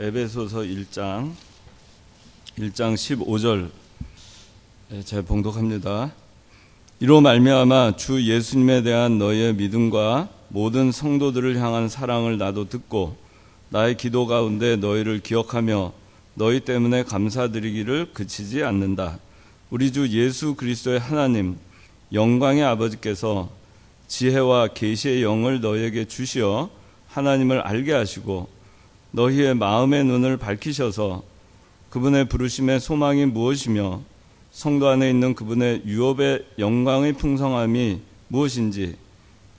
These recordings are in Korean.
에베소서 1장 15절 제가 봉독합니다. 이로 말미암아 주 예수님에 대한 너희의 믿음과 모든 성도들을 향한 사랑을 나도 듣고 나의 기도 가운데 너희를 기억하며 너희 때문에 감사드리기를 그치지 않는다. 우리 주 예수 그리스도의 하나님 영광의 아버지께서 지혜와 계시의 영을 너희에게 주시어 하나님을 알게 하시고 너희의 마음의 눈을 밝히셔서 그분의 부르심의 소망이 무엇이며 성도 안에 있는 그분의 유업의 영광의 풍성함이 무엇인지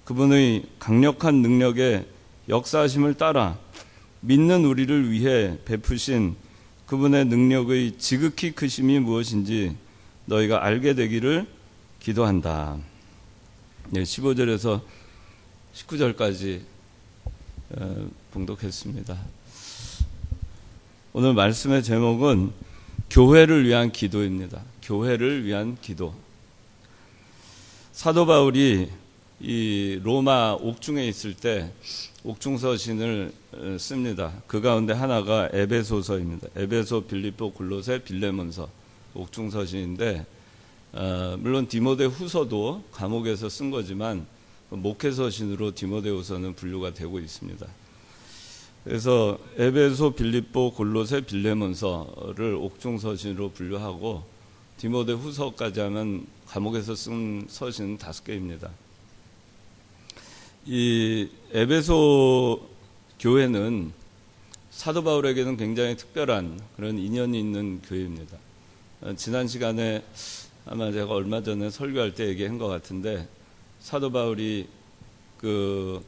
그분의 강력한 능력의 역사하심을 따라 믿는 우리를 위해 베푸신 그분의 능력의 지극히 크심이 무엇인지 너희가 알게 되기를 기도한다. 15절에서 19절까지 봉독했습니다. 오늘 말씀의 제목은 교회를 위한 기도입니다. 교회를 위한 기도. 사도 바울이 이 로마 옥중에 있을 때 옥중서신을 씁니다. 그 가운데 하나가 에베소서입니다. 에베소, 빌립보, 골로새, 빌레몬서 옥중서신인데 물론 디모데 후서도 감옥에서 쓴 거지만 목회서신으로 디모데후서는 분류가 되고 있습니다. 그래서 에베소, 빌립보, 골로새, 빌레몬서를 옥중서신으로 분류하고 디모데 후서까지 하면 감옥에서 쓴 서신은 5개입니다. 이 에베소 교회는 사도 바울에게는 굉장히 특별한 그런 인연이 있는 교회입니다. 지난 시간에 아마 제가 얼마 전에 설교할 때 얘기한 것 같은데 사도 바울이 그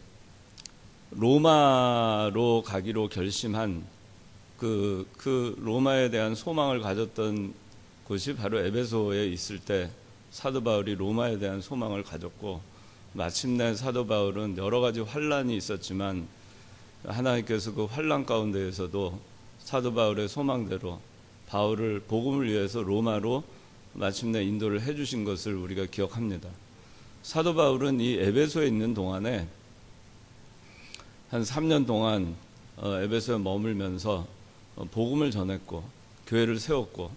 로마로 가기로 결심한 그 로마에 대한 소망을 가졌던 곳이 바로 에베소에 있을 때 사도 바울이 로마에 대한 소망을 가졌고 마침내 사도 바울은 여러 가지 환란이 있었지만 하나님께서 그 환란 가운데에서도 사도 바울의 소망대로 바울을 복음을 위해서 로마로 마침내 인도를 해주신 것을 우리가 기억합니다. 사도 바울은 이 에베소에 있는 동안에 한 3년 동안 에베소에 머물면서 복음을 전했고 교회를 세웠고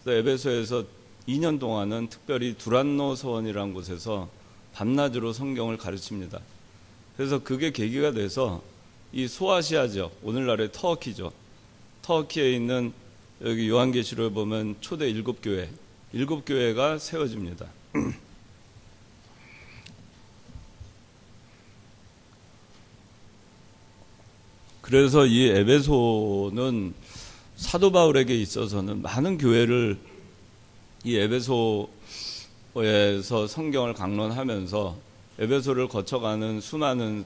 또 에베소에서 2년 동안은 특별히 두란노 서원이라는 곳에서 밤낮으로 성경을 가르칩니다. 그래서 그게 계기가 돼서 이 소아시아 지역, 오늘날의 터키죠. 터키에 있는 여기 요한계시록에 보면 초대 7교회가 세워집니다. 그래서 이 에베소는 사도 바울에게 있어서는 많은 교회를 이 에베소에서 성경을 강론하면서 에베소를 거쳐가는 수많은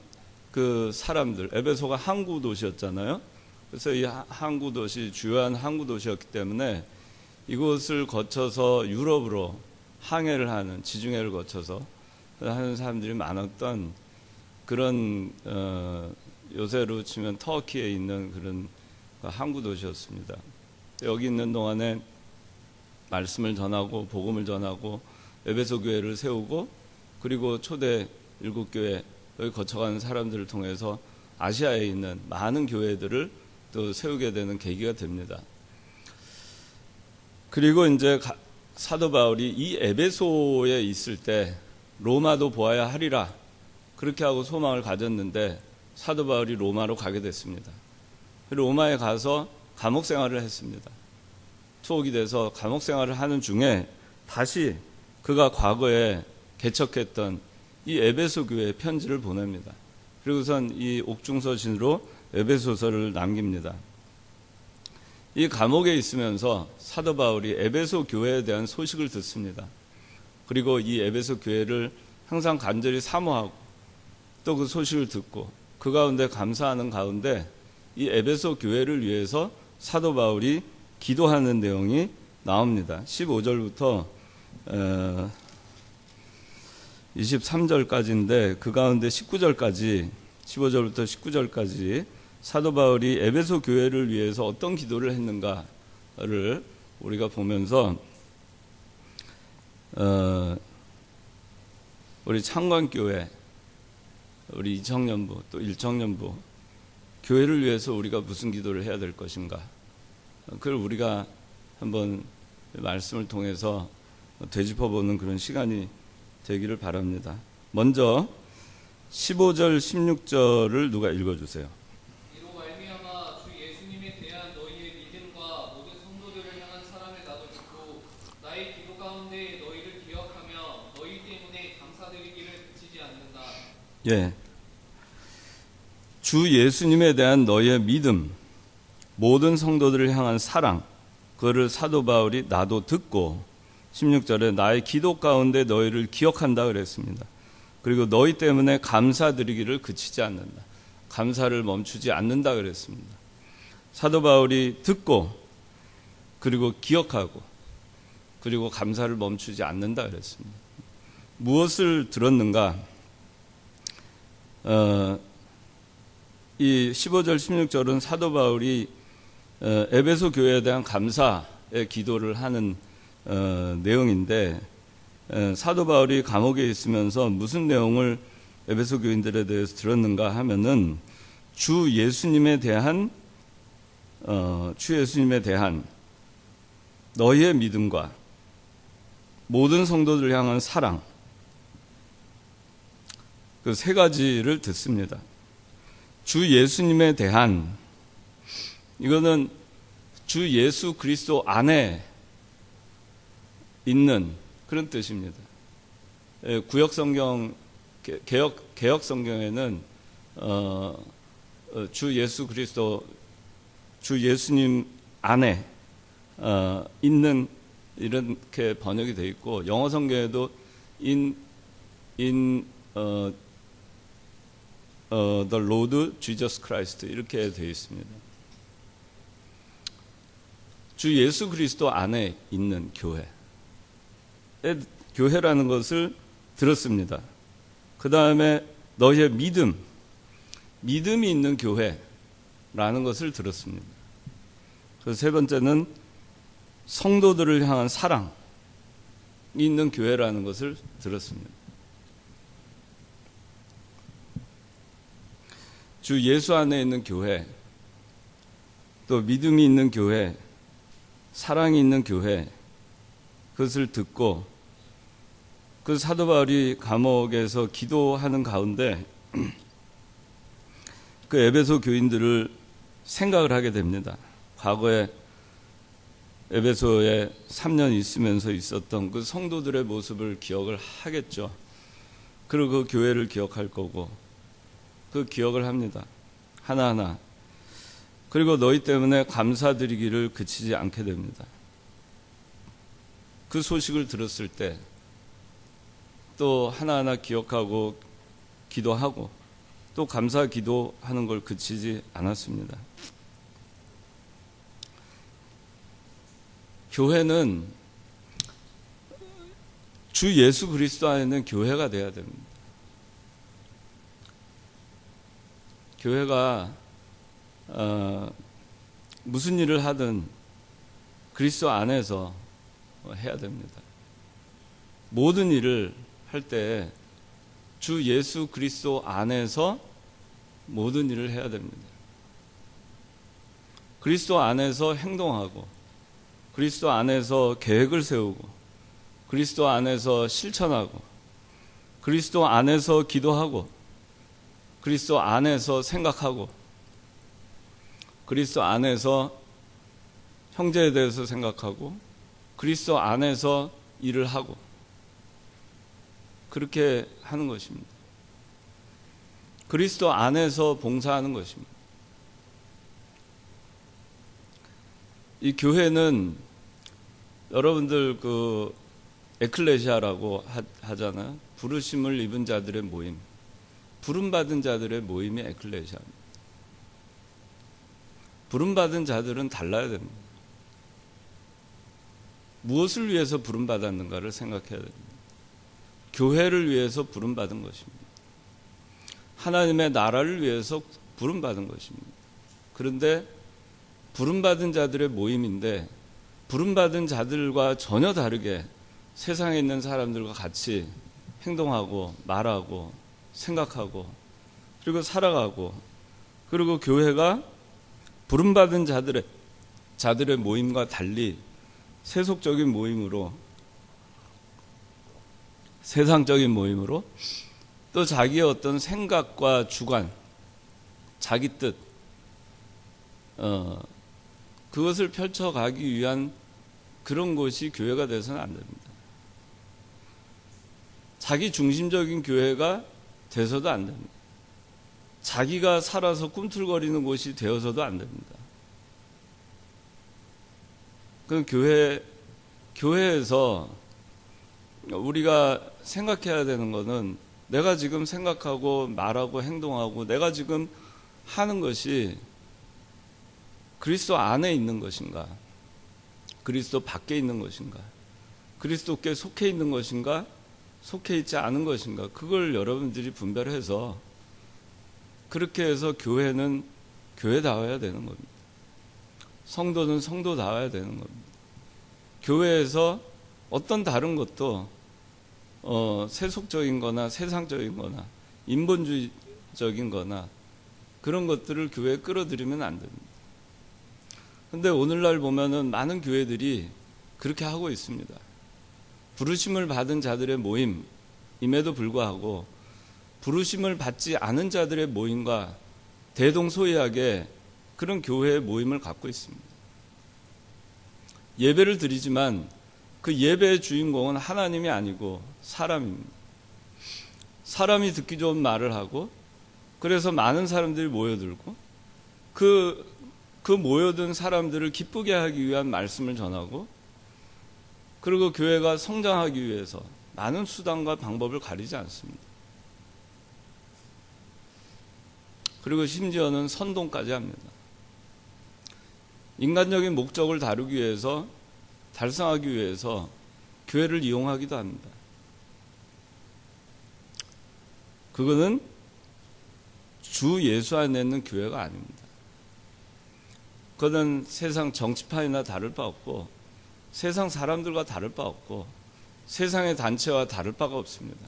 그 사람들, 에베소가 항구 도시였잖아요. 그래서 이 항구 도시, 주요한 항구 도시였기 때문에 이곳을 거쳐서 유럽으로 항해를 하는, 지중해를 거쳐서 하는 사람들이 많았던 그런 요새로 치면 터키에 있는 그런 항구 도시였습니다. 여기 있는 동안에 말씀을 전하고 복음을 전하고 에베소 교회를 세우고 그리고 초대 7교회 여기 거쳐가는 사람들을 통해서 아시아에 있는 많은 교회들을 또 세우게 되는 계기가 됩니다. 그리고 이제 사도 바울이 이 에베소에 있을 때 로마도 보아야 하리라 그렇게 하고 소망을 가졌는데 사도 바울이 로마로 가게 됐습니다. 로마에 가서 감옥 생활을 했습니다. 투옥이 돼서 감옥 생활을 하는 중에 다시 그가 과거에 개척했던 이 에베소 교회에 편지를 보냅니다. 그리고선 이 옥중서신으로 에베소서를 남깁니다. 이 감옥에 있으면서 사도 바울이 에베소 교회에 대한 소식을 듣습니다. 그리고 이 에베소 교회를 항상 간절히 사모하고 또 그 소식을 듣고 그 가운데 감사하는 가운데 이 에베소 교회를 위해서 사도 바울이 기도하는 내용이 나옵니다. 15절부터 23절까지인데 그 가운데 19절까지 15절부터 19절까지 사도 바울이 에베소 교회를 위해서 어떤 기도를 했는가를 우리가 보면서 우리 창관교회, 우리 이청년부 또 일청년부 교회를 위해서 우리가 무슨 기도를 해야 될 것인가, 그걸 우리가 한번 말씀을 통해서 되짚어보는 그런 시간이 되기를 바랍니다. 먼저 15절 16절을 누가 읽어주세요. 이로 말미암아 주 예수님에 대한 너희의 믿음과 모든 성도들을 향한 사랑을 나도 듣고 나의 기도 가운데 너희를 기억하며 너희 때문에 감사드리기를 그치지 않는다. 예, 주 예수님에 대한 너희의 믿음, 모든 성도들을 향한 사랑, 그거를 사도 바울이 나도 듣고 16절에 나의 기도 가운데 너희를 기억한다 그랬습니다. 그리고 너희 때문에 감사드리기를 그치지 않는다. 감사를 멈추지 않는다 그랬습니다. 사도 바울이 듣고 그리고 기억하고 그리고 감사를 멈추지 않는다 그랬습니다. 무엇을 들었는가? 이 15절 16절은 사도 바울이 에베소 교회에 대한 감사의 기도를 하는 내용인데, 사도 바울이 감옥에 있으면서 무슨 내용을 에베소 교인들에 대해서 들었는가 하면은 주 예수님에 대한 너희의 믿음과 모든 성도들 향한 사랑, 그 세 가지를 듣습니다. 주 예수님에 대한, 이거는 주 예수 그리스도 안에 있는 그런 뜻입니다. 구역 성경, 개역 성경에는 주 예수 그리스도, 주 예수님 안에 있는 이렇게 번역이 되어 있고, 영어 성경에도 the Lord Jesus Christ 이렇게 되어 있습니다. 주 예수 그리스도 안에 있는 교회라는 것을 들었습니다. 그 다음에 너희의 믿음이 있는 교회라는 것을 들었습니다. 그래서 세 번째는 성도들을 향한 사랑이 있는 교회라는 것을 들었습니다. 주 예수 안에 있는 교회, 또 믿음이 있는 교회, 사랑이 있는 교회, 그것을 듣고 그 사도 바울이 감옥에서 기도하는 가운데 그 에베소 교인들을 생각을 하게 됩니다. 과거에 에베소에 3년 있으면서 있었던 그 성도들의 모습을 기억을 하겠죠. 그리고 그 교회를 기억할 거고 그 기억을 합니다. 하나하나. 그리고 너희 때문에 감사드리기를 그치지 않게 됩니다. 그 소식을 들었을 때 또 하나하나 기억하고 기도하고 또 감사 기도하는 걸 그치지 않았습니다. 교회는 주 예수 그리스도 안에 있는 교회가 돼야 됩니다. 교회가 무슨 일을 하든 그리스도 안에서 해야 됩니다. 모든 일을 할 때 주 예수 그리스도 안에서 모든 일을 해야 됩니다. 그리스도 안에서 행동하고 그리스도 안에서 계획을 세우고 그리스도 안에서 실천하고 그리스도 안에서 기도하고 그리스도 안에서 생각하고 그리스도 안에서 형제에 대해서 생각하고 그리스도 안에서 일을 하고 그렇게 하는 것입니다. 그리스도 안에서 봉사하는 것입니다. 이 교회는 여러분들 그 에클레시아라고 하잖아요. 부르심을 입은 자들의 모임, 부름받은 자들의 모임이 에클레시아입니다. 부름받은 자들은 달라야 됩니다. 무엇을 위해서 부름받았는가를 생각해야 됩니다. 교회를 위해서 부름받은 것입니다. 하나님의 나라를 위해서 부름받은 것입니다. 그런데 부름받은 자들의 모임인데 부름받은 자들과 전혀 다르게 세상에 있는 사람들과 같이 행동하고 말하고 생각하고 그리고 살아가고 그리고 교회가 부름받은 자들의 모임과 달리 세속적인 모임으로, 세상적인 모임으로, 또 자기의 어떤 생각과 주관, 자기 뜻, 그것을 펼쳐가기 위한 그런 곳이 교회가 돼서는 안 됩니다. 자기 중심적인 교회가 돼서도 안 됩니다. 자기가 살아서 꿈틀거리는 곳이 되어서도 안 됩니다. 그 교회에서 우리가 생각해야 되는 것은 내가 지금 생각하고 말하고 행동하고 내가 지금 하는 것이 그리스도 안에 있는 것인가, 그리스도 밖에 있는 것인가, 그리스도께 속해 있는 것인가, 속해 있지 않은 것인가, 그걸 여러분들이 분별해서 그렇게 해서 교회는 교회다워야 되는 겁니다. 성도는 성도다워야 되는 겁니다. 교회에서 어떤 다른 것도 세속적인 거나 세상적인 거나 인본주의적인 거나 그런 것들을 교회에 끌어들이면 안 됩니다. 근데 오늘날 보면은 많은 교회들이 그렇게 하고 있습니다. 부르심을 받은 자들의 모임임에도 불구하고 부르심을 받지 않은 자들의 모임과 대동소이하게 그런 교회의 모임을 갖고 있습니다. 예배를 드리지만 그 예배의 주인공은 하나님이 아니고 사람입니다. 사람이 듣기 좋은 말을 하고, 그래서 많은 사람들이 모여들고 그 모여든 사람들을 기쁘게 하기 위한 말씀을 전하고, 그리고 교회가 성장하기 위해서 많은 수단과 방법을 가리지 않습니다. 그리고 심지어는 선동까지 합니다. 인간적인 목적을 다루기 위해서, 달성하기 위해서 교회를 이용하기도 합니다. 그거는 주 예수 안에 있는 교회가 아닙니다. 그거는 세상 정치판이나 다를 바 없고, 세상 사람들과 다를 바 없고, 세상의 단체와 다를 바가 없습니다.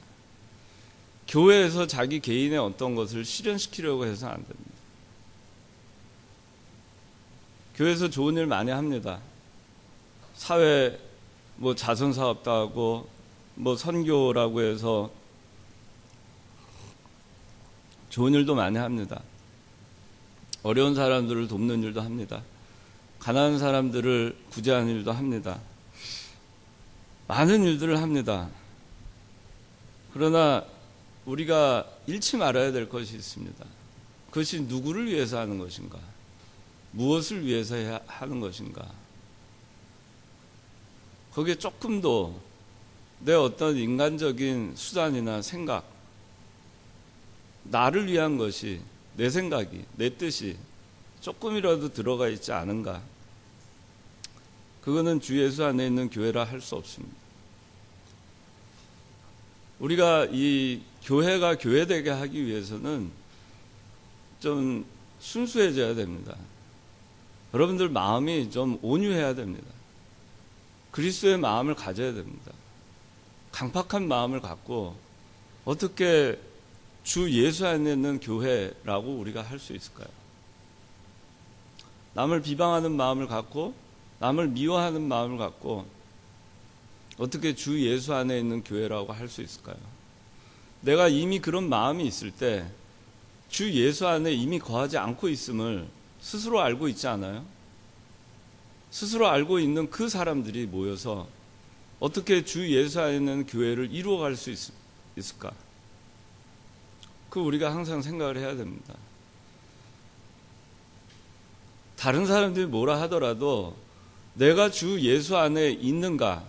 교회에서 자기 개인의 어떤 것을 실현시키려고 해서는 안 됩니다. 교회에서 좋은 일 많이 합니다. 사회 자선사업도 하고 선교라고 해서 좋은 일도 많이 합니다. 어려운 사람들을 돕는 일도 합니다. 가난한 사람들을 구제하는 일도 합니다. 많은 일들을 합니다. 그러나 우리가 잃지 말아야 될 것이 있습니다. 그것이 누구를 위해서 하는 것인가? 무엇을 위해서 하는 것인가? 거기에 조금도 내 어떤 인간적인 수단이나 생각, 나를 위한 것이, 내 생각이, 내 뜻이 조금이라도 들어가 있지 않은가? 그거는 주 예수 안에 있는 교회라 할 수 없습니다. 우리가 이 교회가 교회되게 하기 위해서는 좀 순수해져야 됩니다. 여러분들 마음이 좀 온유해야 됩니다. 그리스도의 마음을 가져야 됩니다. 강팍한 마음을 갖고 어떻게 주 예수 안에 있는 교회라고 우리가 할 수 있을까요? 남을 비방하는 마음을 갖고, 남을 미워하는 마음을 갖고 어떻게 주 예수 안에 있는 교회라고 할 수 있을까요? 내가 이미 그런 마음이 있을 때 주 예수 안에 이미 거하지 않고 있음을 스스로 알고 있지 않아요? 스스로 알고 있는 그 사람들이 모여서 어떻게 주 예수 안에 있는 교회를 이루어갈 수 있을까? 그 우리가 항상 생각을 해야 됩니다. 다른 사람들이 뭐라 하더라도 내가 주 예수 안에 있는가?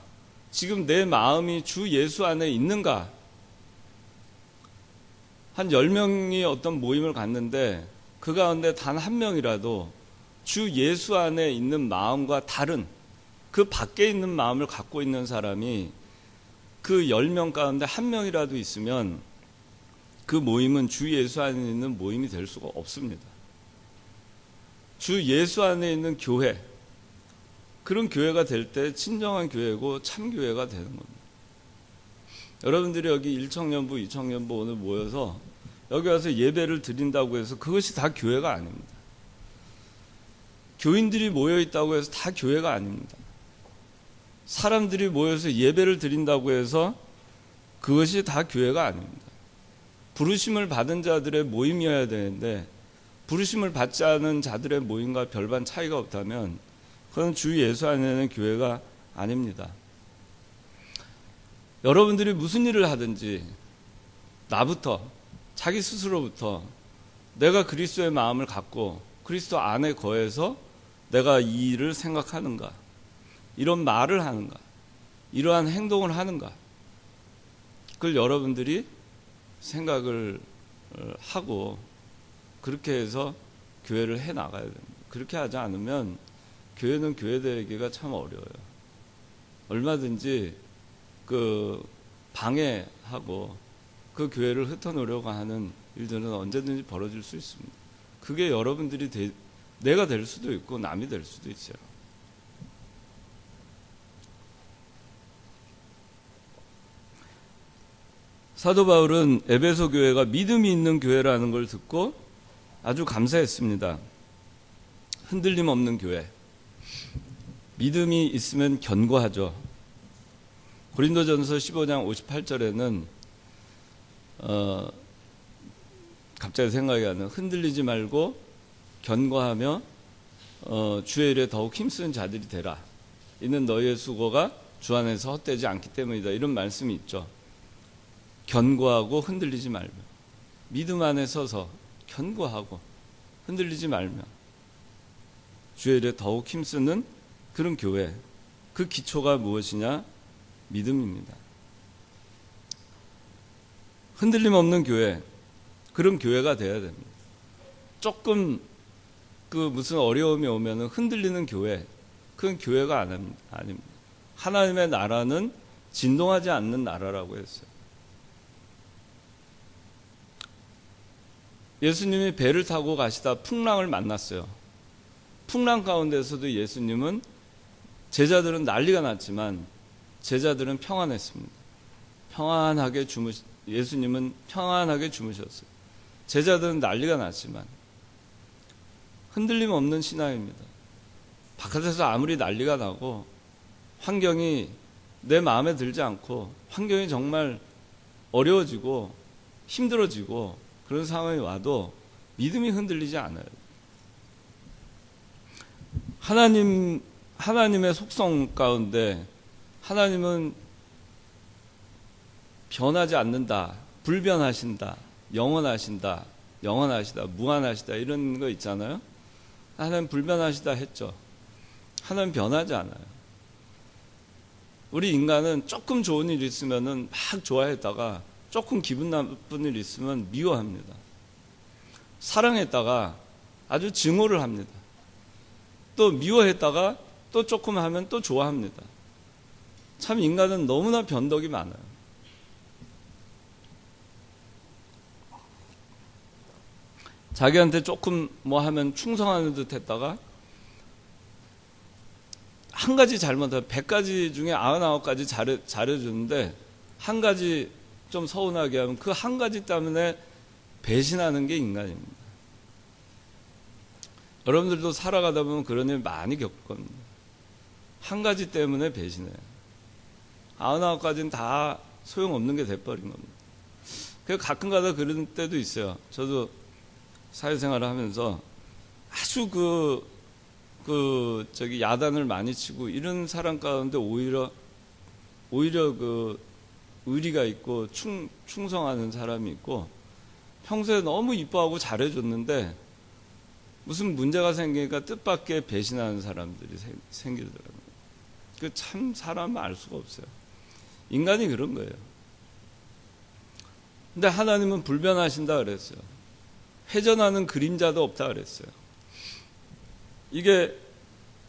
지금 내 마음이 주 예수 안에 있는가? 한 10명이 어떤 모임을 갔는데 그 가운데 단 한 명이라도 주 예수 안에 있는 마음과 다른 그 밖에 있는 마음을 갖고 있는 사람이 그 10명 가운데 한 명이라도 있으면 그 모임은 주 예수 안에 있는 모임이 될 수가 없습니다. 주 예수 안에 있는 교회, 그런 교회가 될 때 진정한 교회고 참 교회가 되는 겁니다. 여러분들이 여기 1청년부, 2청년부 오늘 모여서 여기 와서 예배를 드린다고 해서 그것이 다 교회가 아닙니다. 교인들이 모여 있다고 해서 다 교회가 아닙니다. 사람들이 모여서 예배를 드린다고 해서 그것이 다 교회가 아닙니다. 부르심을 받은 자들의 모임이어야 되는데 부르심을 받지 않은 자들의 모임과 별반 차이가 없다면 그건 주 예수 안에는 교회가 아닙니다. 여러분들이 무슨 일을 하든지 나부터, 자기 스스로부터 내가 그리스도의 마음을 갖고 그리스도 안에 거해서 내가 이 일을 생각하는가, 이런 말을 하는가, 이러한 행동을 하는가, 그걸 여러분들이 생각을 하고 그렇게 해서 교회를 해 나가야 됩니다. 그렇게 하지 않으면 교회는 교회되기가 참 어려워요. 얼마든지 그 방해하고 그 교회를 흩어놓으려고 하는 일들은 언제든지 벌어질 수 있습니다. 그게 여러분들이 내가 될 수도 있고 남이 될 수도 있어요. 사도 바울은 에베소 교회가 믿음이 있는 교회라는 걸 듣고 아주 감사했습니다. 흔들림 없는 교회. 믿음이 있으면 견고하죠. 고린도전서 15장 58절에는 갑자기 생각이 안 나요. 흔들리지 말고 견고하며 주의 일에 더욱 힘쓰는 자들이 되라. 이는 너희의 수고가 주 안에서 헛되지 않기 때문이다. 이런 말씀이 있죠. 견고하고 흔들리지 말며 믿음 안에 서서 견고하고 흔들리지 말며 주의 일에 더욱 힘쓰는 그런 교회. 그 기초가 무엇이냐? 믿음입니다. 흔들림 없는 교회, 그런 교회가 되어야 됩니다. 조금 무슨 어려움이 오면 흔들리는 교회, 그건 교회가 아닙니다. 하나님의 나라는 진동하지 않는 나라라고 했어요. 예수님이 배를 타고 가시다 풍랑을 만났어요. 풍랑 가운데서도 예수님은 제자들은 난리가 났지만 제자들은 평안했습니다. 예수님은 평안하게 주무셨어요. 제자들은 난리가 났지만 흔들림 없는 신앙입니다. 바깥에서 아무리 난리가 나고 환경이 내 마음에 들지 않고 환경이 정말 어려워지고 힘들어지고 그런 상황이 와도 믿음이 흔들리지 않아요. 하나님의 속성 가운데 하나님은 변하지 않는다, 불변하신다, 영원하시다, 무한하시다 이런 거 있잖아요. 하나님 불변하시다 했죠. 하나님 변하지 않아요. 우리 인간은 조금 좋은 일 있으면은 막 좋아했다가 조금 기분 나쁜 일 있으면 미워합니다. 사랑했다가 아주 증오를 합니다. 또 미워했다가 또 조금 하면 또 좋아합니다. 참 인간은 너무나 변덕이 많아요. 자기한테 조금 뭐 하면 충성하는 듯 했다가 한 가지 잘못하면 100가지 중에 99가지 잘해주는데 한 가지 좀 서운하게 하면 그 한 가지 때문에 배신하는 게 인간입니다. 여러분들도 살아가다 보면 그런 일 많이 겪을 겁니다. 한 가지 때문에 배신해요. 99가지는 다 소용없는 게 돼버린 겁니다. 그래서 가끔가다 그런 때도 있어요. 저도 사회생활을 하면서 아주 야단을 많이 치고 이런 사람 가운데 오히려 의리가 있고 충성하는 사람이 있고 평소에 너무 이뻐하고 잘해줬는데 무슨 문제가 생기니까 뜻밖의 배신하는 사람들이 생기더라고요. 그 참 사람은 알 수가 없어요. 인간이 그런 거예요. 근데 하나님은 불변하신다 그랬어요. 회전하는 그림자도 없다 그랬어요. 이게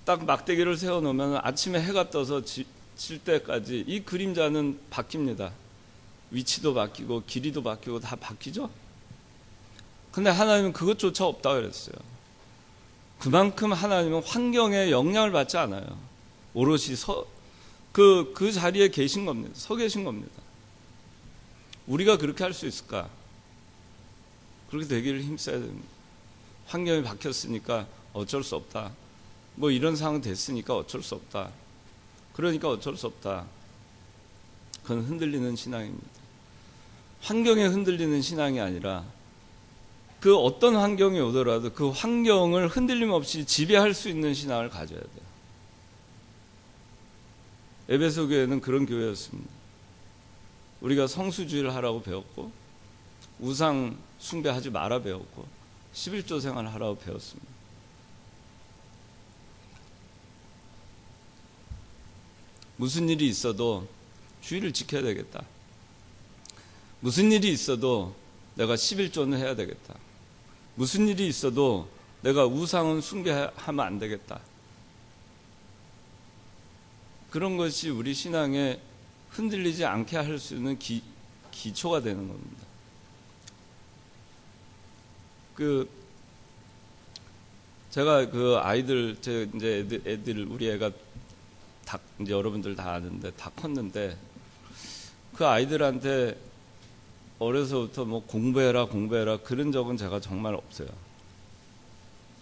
딱 막대기를 세워놓으면 아침에 해가 떠서 질 때까지 이 그림자는 바뀝니다. 위치도 바뀌고 길이도 바뀌고 다 바뀌죠. 근데 하나님은 그것조차 없다 그랬어요. 그만큼 하나님은 환경에 영향을 받지 않아요. 오롯이 그 자리에 계신 겁니다. 서 계신 겁니다. 우리가 그렇게 할 수 있을까? 그렇게 되기를 힘써야 됩니다. 환경이 바뀌었으니까 어쩔 수 없다. 뭐 이런 상황 됐으니까 어쩔 수 없다. 그러니까 어쩔 수 없다. 그건 흔들리는 신앙입니다. 환경에 흔들리는 신앙이 아니라 그 어떤 환경이 오더라도 그 환경을 흔들림 없이 지배할 수 있는 신앙을 가져야 돼요. 에베소 교회는 그런 교회였습니다. 우리가 성수주의를 하라고 배웠고 우상 숭배하지 마라 배웠고 11조 생활을 하라고 배웠습니다. 무슨 일이 있어도 주의를 지켜야 되겠다. 무슨 일이 있어도 내가 11조는 해야 되겠다. 무슨 일이 있어도 내가 우상은 숭배하면 안 되겠다. 그런 것이 우리 신앙에 흔들리지 않게 할 수 있는 기초가 되는 겁니다. 제가 그 아이들, 이제 애들, 우리 애가 다, 이제 여러분들 다 아는데, 다 컸는데, 그 아이들한테 어려서부터 뭐 공부해라 그런 적은 제가 정말 없어요.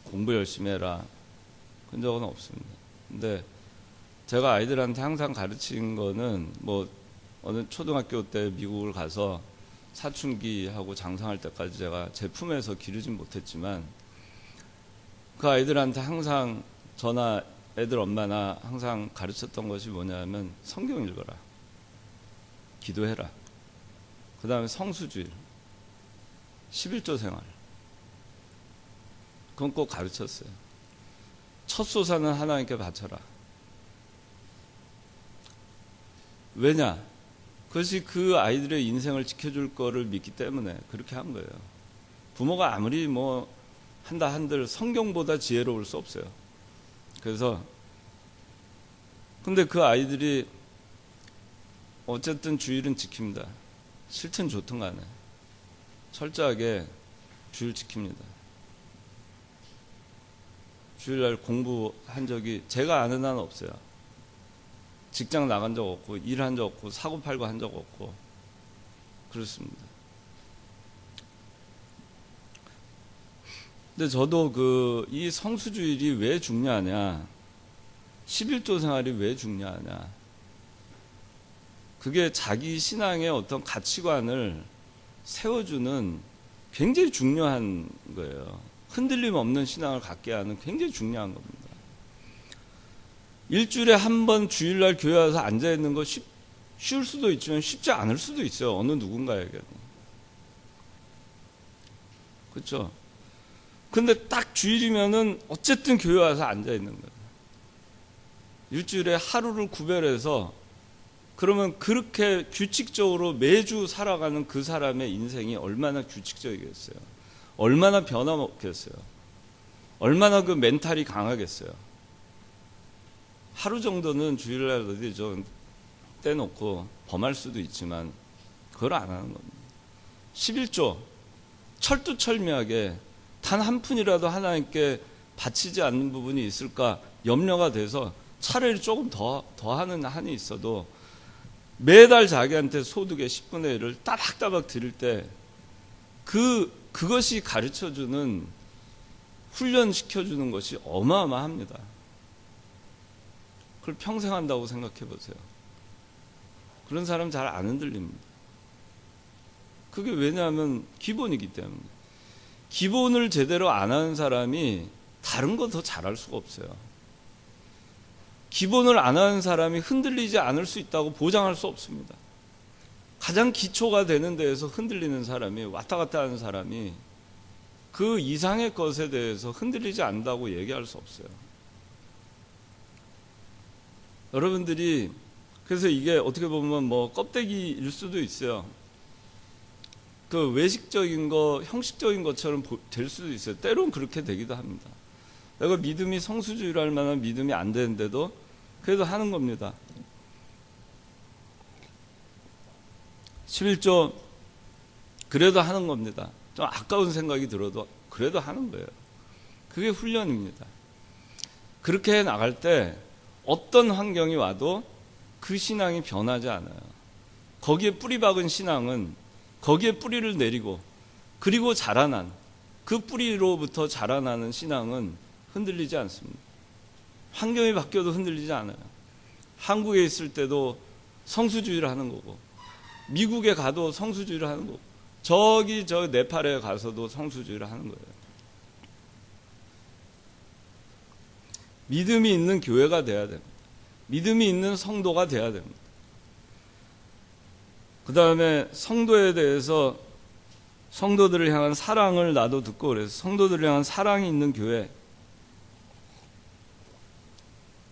공부 열심히 해라 그런 적은 없습니다. 근데 제가 아이들한테 항상 가르친 거는 뭐 어느 초등학교 때 미국을 가서 사춘기하고 장성할 때까지 제가 제 품에서 기르진 못했지만 그 아이들한테 항상 저나 애들 엄마나 항상 가르쳤던 것이 뭐냐면 성경 읽어라, 기도해라, 그 다음에 성수주의, 11조 생활, 그건 꼭 가르쳤어요. 첫 소사는 하나님께 바쳐라. 왜냐? 그것이 그 아이들의 인생을 지켜줄 거를 믿기 때문에 그렇게 한 거예요. 부모가 아무리 뭐 한다 한들 성경보다 지혜로울 수 없어요. 그래서 근데 그 아이들이 어쨌든 주일은 지킵니다. 싫든 좋든 간에 철저하게 주일 지킵니다. 주일날 공부한 적이 제가 아는 한은 없어요. 직장 나간 적 없고 일한 적 없고 사고팔고 한 적 없고 그렇습니다. 근데 저도 이 성수주일이 왜 중요하냐, 11조 생활이 왜 중요하냐, 그게 자기 신앙의 어떤 가치관을 세워주는 굉장히 중요한 거예요. 흔들림 없는 신앙을 갖게 하는 굉장히 중요한 겁니다. 일주일에 한 번 주일날 교회 와서 앉아있는 거 쉬울 수도 있지만 쉽지 않을 수도 있어요. 어느 누군가에게는. 그렇죠? 근데 딱 주일이면은 어쨌든 교회 와서 앉아있는 거예요. 일주일에 하루를 구별해서 그러면 그렇게 규칙적으로 매주 살아가는 그 사람의 인생이 얼마나 규칙적이겠어요. 얼마나 변함없겠어요. 얼마나 그 멘탈이 강하겠어요. 하루 정도는 주일날 어디 좀 떼놓고 범할 수도 있지만 그걸 안 하는 겁니다. 11조 철두철미하게 단 한 푼이라도 하나님께 바치지 않는 부분이 있을까 염려가 돼서 차라리 조금 더 하는 한이 있어도 매달 자기한테 소득의 10분의 1을 따박따박 드릴 때 그것이 가르쳐주는, 훈련시켜주는 것이 어마어마합니다. 그걸 평생 한다고 생각해 보세요. 그런 사람 잘 안 흔들립니다. 그게 왜냐하면 기본이기 때문에. 기본을 제대로 안 하는 사람이 다른 거 더 잘할 수가 없어요. 기본을 안 하는 사람이 흔들리지 않을 수 있다고 보장할 수 없습니다. 가장 기초가 되는 데에서 흔들리는 사람이, 왔다 갔다 하는 사람이 그 이상의 것에 대해서 흔들리지 않는다고 얘기할 수 없어요. 여러분들이 그래서 이게 어떻게 보면 뭐 껍데기일 수도 있어요. 그 외식적인 거, 형식적인 것처럼 될 수도 있어요. 때론 그렇게 되기도 합니다. 내가 믿음이 성수주의를 할 만한 믿음이 안 되는데도 그래도 하는 겁니다. 11조 그래도 하는 겁니다. 좀 아까운 생각이 들어도 그래도 하는 거예요. 그게 훈련입니다. 그렇게 해 나갈 때 어떤 환경이 와도 그 신앙이 변하지 않아요. 거기에 뿌리 박은 신앙은 거기에 뿌리를 내리고 그리고 자라난 그 뿌리로부터 자라나는 신앙은 흔들리지 않습니다. 환경이 바뀌어도 흔들리지 않아요. 한국에 있을 때도 성수주의를 하는 거고, 미국에 가도 성수주의를 하는 거고, 저기 저 네팔에 가서도 성수주의를 하는 거예요. 믿음이 있는 교회가 돼야 됩니다. 믿음이 있는 성도가 돼야 됩니다. 그 다음에 성도에 대해서 성도들을 향한 사랑을 나도 듣고 그래서 성도들을 향한 사랑이 있는 교회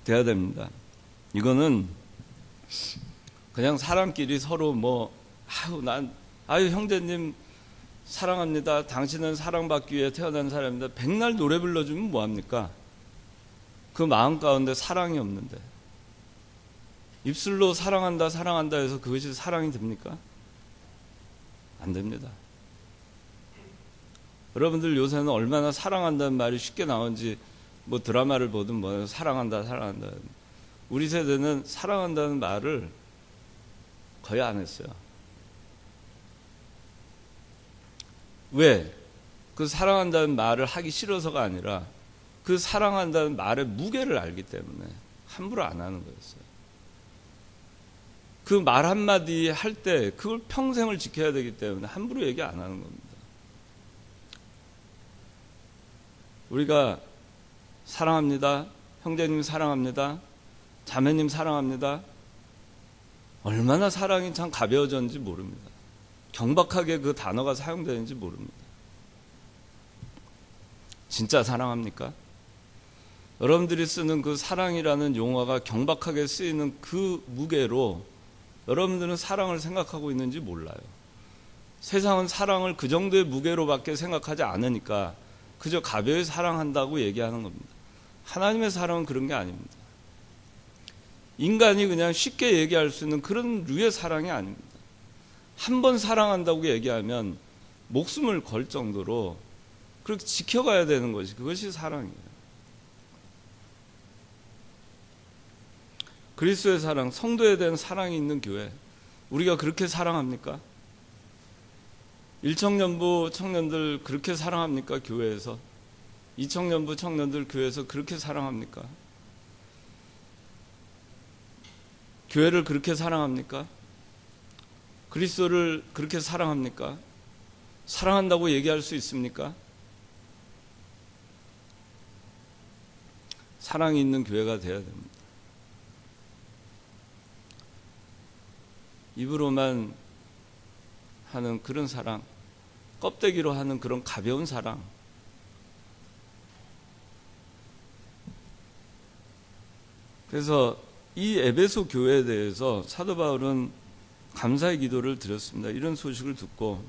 돼야 됩니다. 이거는 그냥 사람끼리 서로 형제님 사랑합니다. 당신은 사랑받기 위해 태어난 사람입니다. 백날 노래 불러주면 뭐합니까? 그 마음 가운데 사랑이 없는데 입술로 사랑한다 사랑한다 해서 그것이 사랑이 됩니까? 안 됩니다. 여러분들 요새는 얼마나 사랑한다는 말이 쉽게 나오는지 드라마를 보든 사랑한다 사랑한다. 우리 세대는 사랑한다는 말을 거의 안 했어요. 왜? 그 사랑한다는 말을 하기 싫어서가 아니라 그 사랑한다는 말의 무게를 알기 때문에 함부로 안 하는 거였어요. 그 말 한마디 할 때 그걸 평생을 지켜야 되기 때문에 함부로 얘기 안 하는 겁니다. 우리가 사랑합니다. 형제님 사랑합니다. 자매님 사랑합니다. 얼마나 사랑이 참 가벼워졌는지 모릅니다. 경박하게 그 단어가 사용되는지 모릅니다. 진짜 사랑합니까? 여러분들이 쓰는 그 사랑이라는 용어가 경박하게 쓰이는 그 무게로 여러분들은 사랑을 생각하고 있는지 몰라요. 세상은 사랑을 그 정도의 무게로밖에 생각하지 않으니까 그저 가벼이 사랑한다고 얘기하는 겁니다. 하나님의 사랑은 그런 게 아닙니다. 인간이 그냥 쉽게 얘기할 수 있는 그런 류의 사랑이 아닙니다. 한 번 사랑한다고 얘기하면 목숨을 걸 정도로 그렇게 지켜가야 되는 것이 그것이 사랑이에요. 그리스도의 사랑, 성도에 대한 사랑이 있는 교회, 우리가 그렇게 사랑합니까? 일청년부 청년들 그렇게 사랑합니까? 교회에서? 이청년부 청년들 교회에서 그렇게 사랑합니까? 교회를 그렇게 사랑합니까? 그리스도를 그렇게 사랑합니까? 사랑한다고 얘기할 수 있습니까? 사랑이 있는 교회가 되어야 됩니다. 입으로만 하는 그런 사랑, 껍데기로 하는 그런 가벼운 사랑, 그래서 이 에베소 교회에 대해서 사도 바울은 감사의 기도를 드렸습니다. 이런 소식을 듣고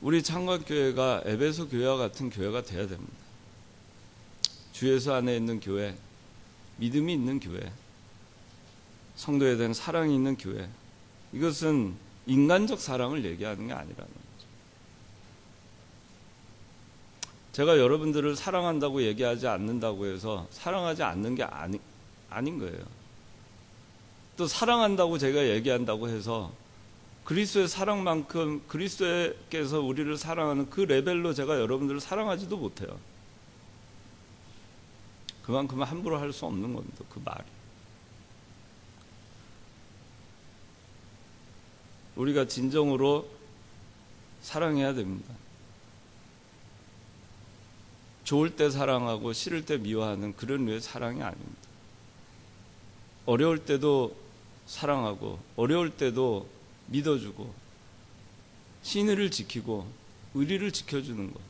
우리 창건교회가 에베소 교회와 같은 교회가 되어야 됩니다. 주 예수 안에 있는 교회, 믿음이 있는 교회, 성도에 대한 사랑이 있는 교회, 이것은 인간적 사랑을 얘기하는 게 아니라는 거죠. 제가 여러분들을 사랑한다고 얘기하지 않는다고 해서 사랑하지 않는 게 아닌 거예요. 또 사랑한다고 제가 얘기한다고 해서 그리스도의 사랑만큼 그리스도께서 우리를 사랑하는 그 레벨로 제가 여러분들을 사랑하지도 못해요. 그만큼 함부로 할 수 없는 겁니다. 그 말이. 우리가 진정으로 사랑해야 됩니다. 좋을 때 사랑하고 싫을 때 미워하는 그런 류의 사랑이 아닙니다. 어려울 때도 사랑하고 어려울 때도 믿어주고 신의를 지키고 의리를 지켜주는 것,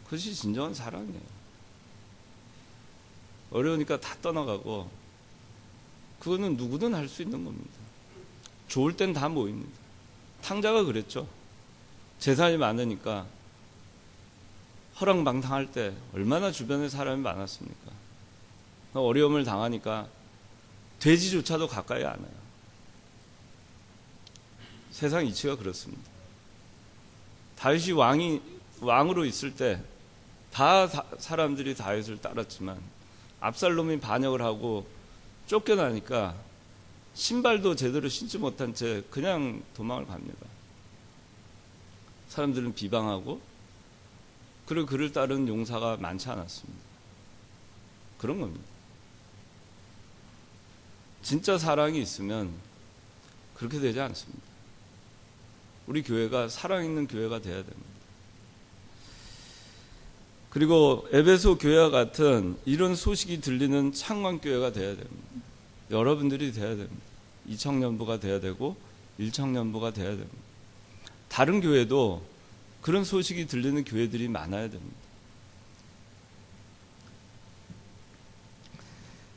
그것이 진정한 사랑이에요. 어려우니까 다 떠나가고 그거는 누구든 할 수 있는 겁니다. 좋을 땐 다 모입니다. 탕자가 그랬죠. 재산이 많으니까 허랑방탕할 때 얼마나 주변에 사람이 많았습니까? 어려움을 당하니까 돼지조차도 가까이 안 와요. 세상 이치가 그렇습니다. 다윗이 왕으로 있을 때 다 사람들이 다윗을 따랐지만 압살롬이 반역을 하고 쫓겨나니까 신발도 제대로 신지 못한 채 그냥 도망을 갑니다. 사람들은 비방하고, 그리고 그를 따르는 용사가 많지 않았습니다. 그런 겁니다. 진짜 사랑이 있으면 그렇게 되지 않습니다. 우리 교회가 사랑 있는 교회가 돼야 됩니다. 그리고 에베소 교회와 같은 이런 소식이 들리는 창광교회가 돼야 됩니다. 여러분들이 돼야 됩니다. 이청년부가 돼야 되고 1청년부가 돼야 됩니다. 다른 교회도 그런 소식이 들리는 교회들이 많아야 됩니다.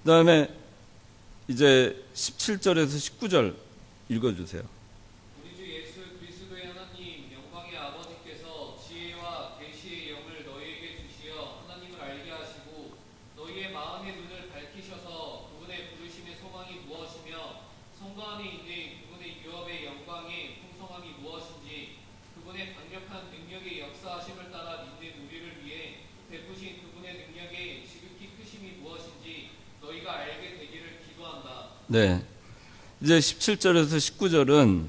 그 다음에 이제 17절에서 19절 읽어주세요. 우리 주 예수 그리스도의 하나님 영광의 아버지께서 지혜와 계시의 영을 너희에게 주시어 하나님을 알게 하시고 너희의 마음의 눈을 밝히셔서 그분의 부르심의 소망이 무엇이며 성도 안에 있는 그분의 유업의 영광의 풍성함이 무엇인지 그분의 강력한 능력의 역사하심을 따라 믿는 우리를 위해 베푸신 그분의 능력의 지극히 크심이 무엇인지 너희가 알게 되기를 기도한다. 네. 이제 17절에서 19절은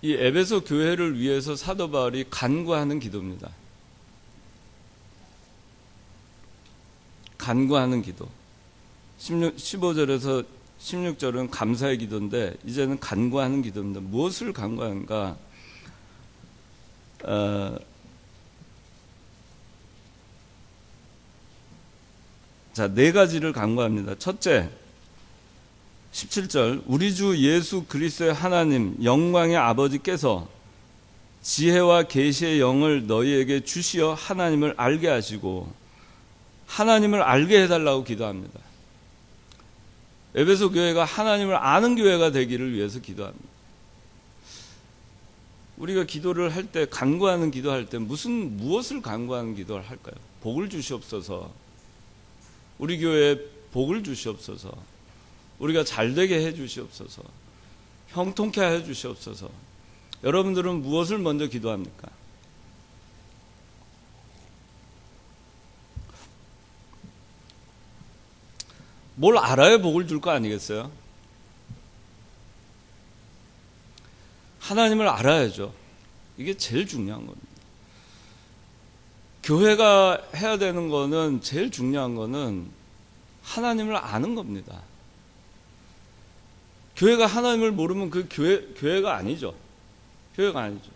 이 에베소 교회를 위해서 사도 바울이 간구하는 기도입니다. 간구하는 기도. 15절에서 16절은 감사의 기도인데 이제는 간구하는 기도입니다. 무엇을 간구하는가? 자, 네 가지를 간구합니다. 첫째, 17절, 우리 주 예수 그리스도의 하나님 영광의 아버지께서 지혜와 계시의 영을 너희에게 주시어 하나님을 알게 하시고 하나님을 알게 해달라고 기도합니다. 에베소 교회가 하나님을 아는 교회가 되기를 위해서 기도합니다. 우리가 기도를 할 때, 간구하는 기도할 때 무엇을 간구하는 기도를 할까요? 복을 주시옵소서, 우리 교회에 복을 주시옵소서, 우리가 잘되게 해 주시옵소서, 형통케 해 주시옵소서. 여러분들은 무엇을 먼저 기도합니까? 뭘 알아야 복을 줄 거 아니겠어요? 하나님을 알아야죠. 이게 제일 중요한 겁니다. 교회가 해야 되는 거는, 제일 중요한 거는 하나님을 아는 겁니다. 교회가 하나님을 모르면 그 교회가 아니죠. 교회가 아니죠.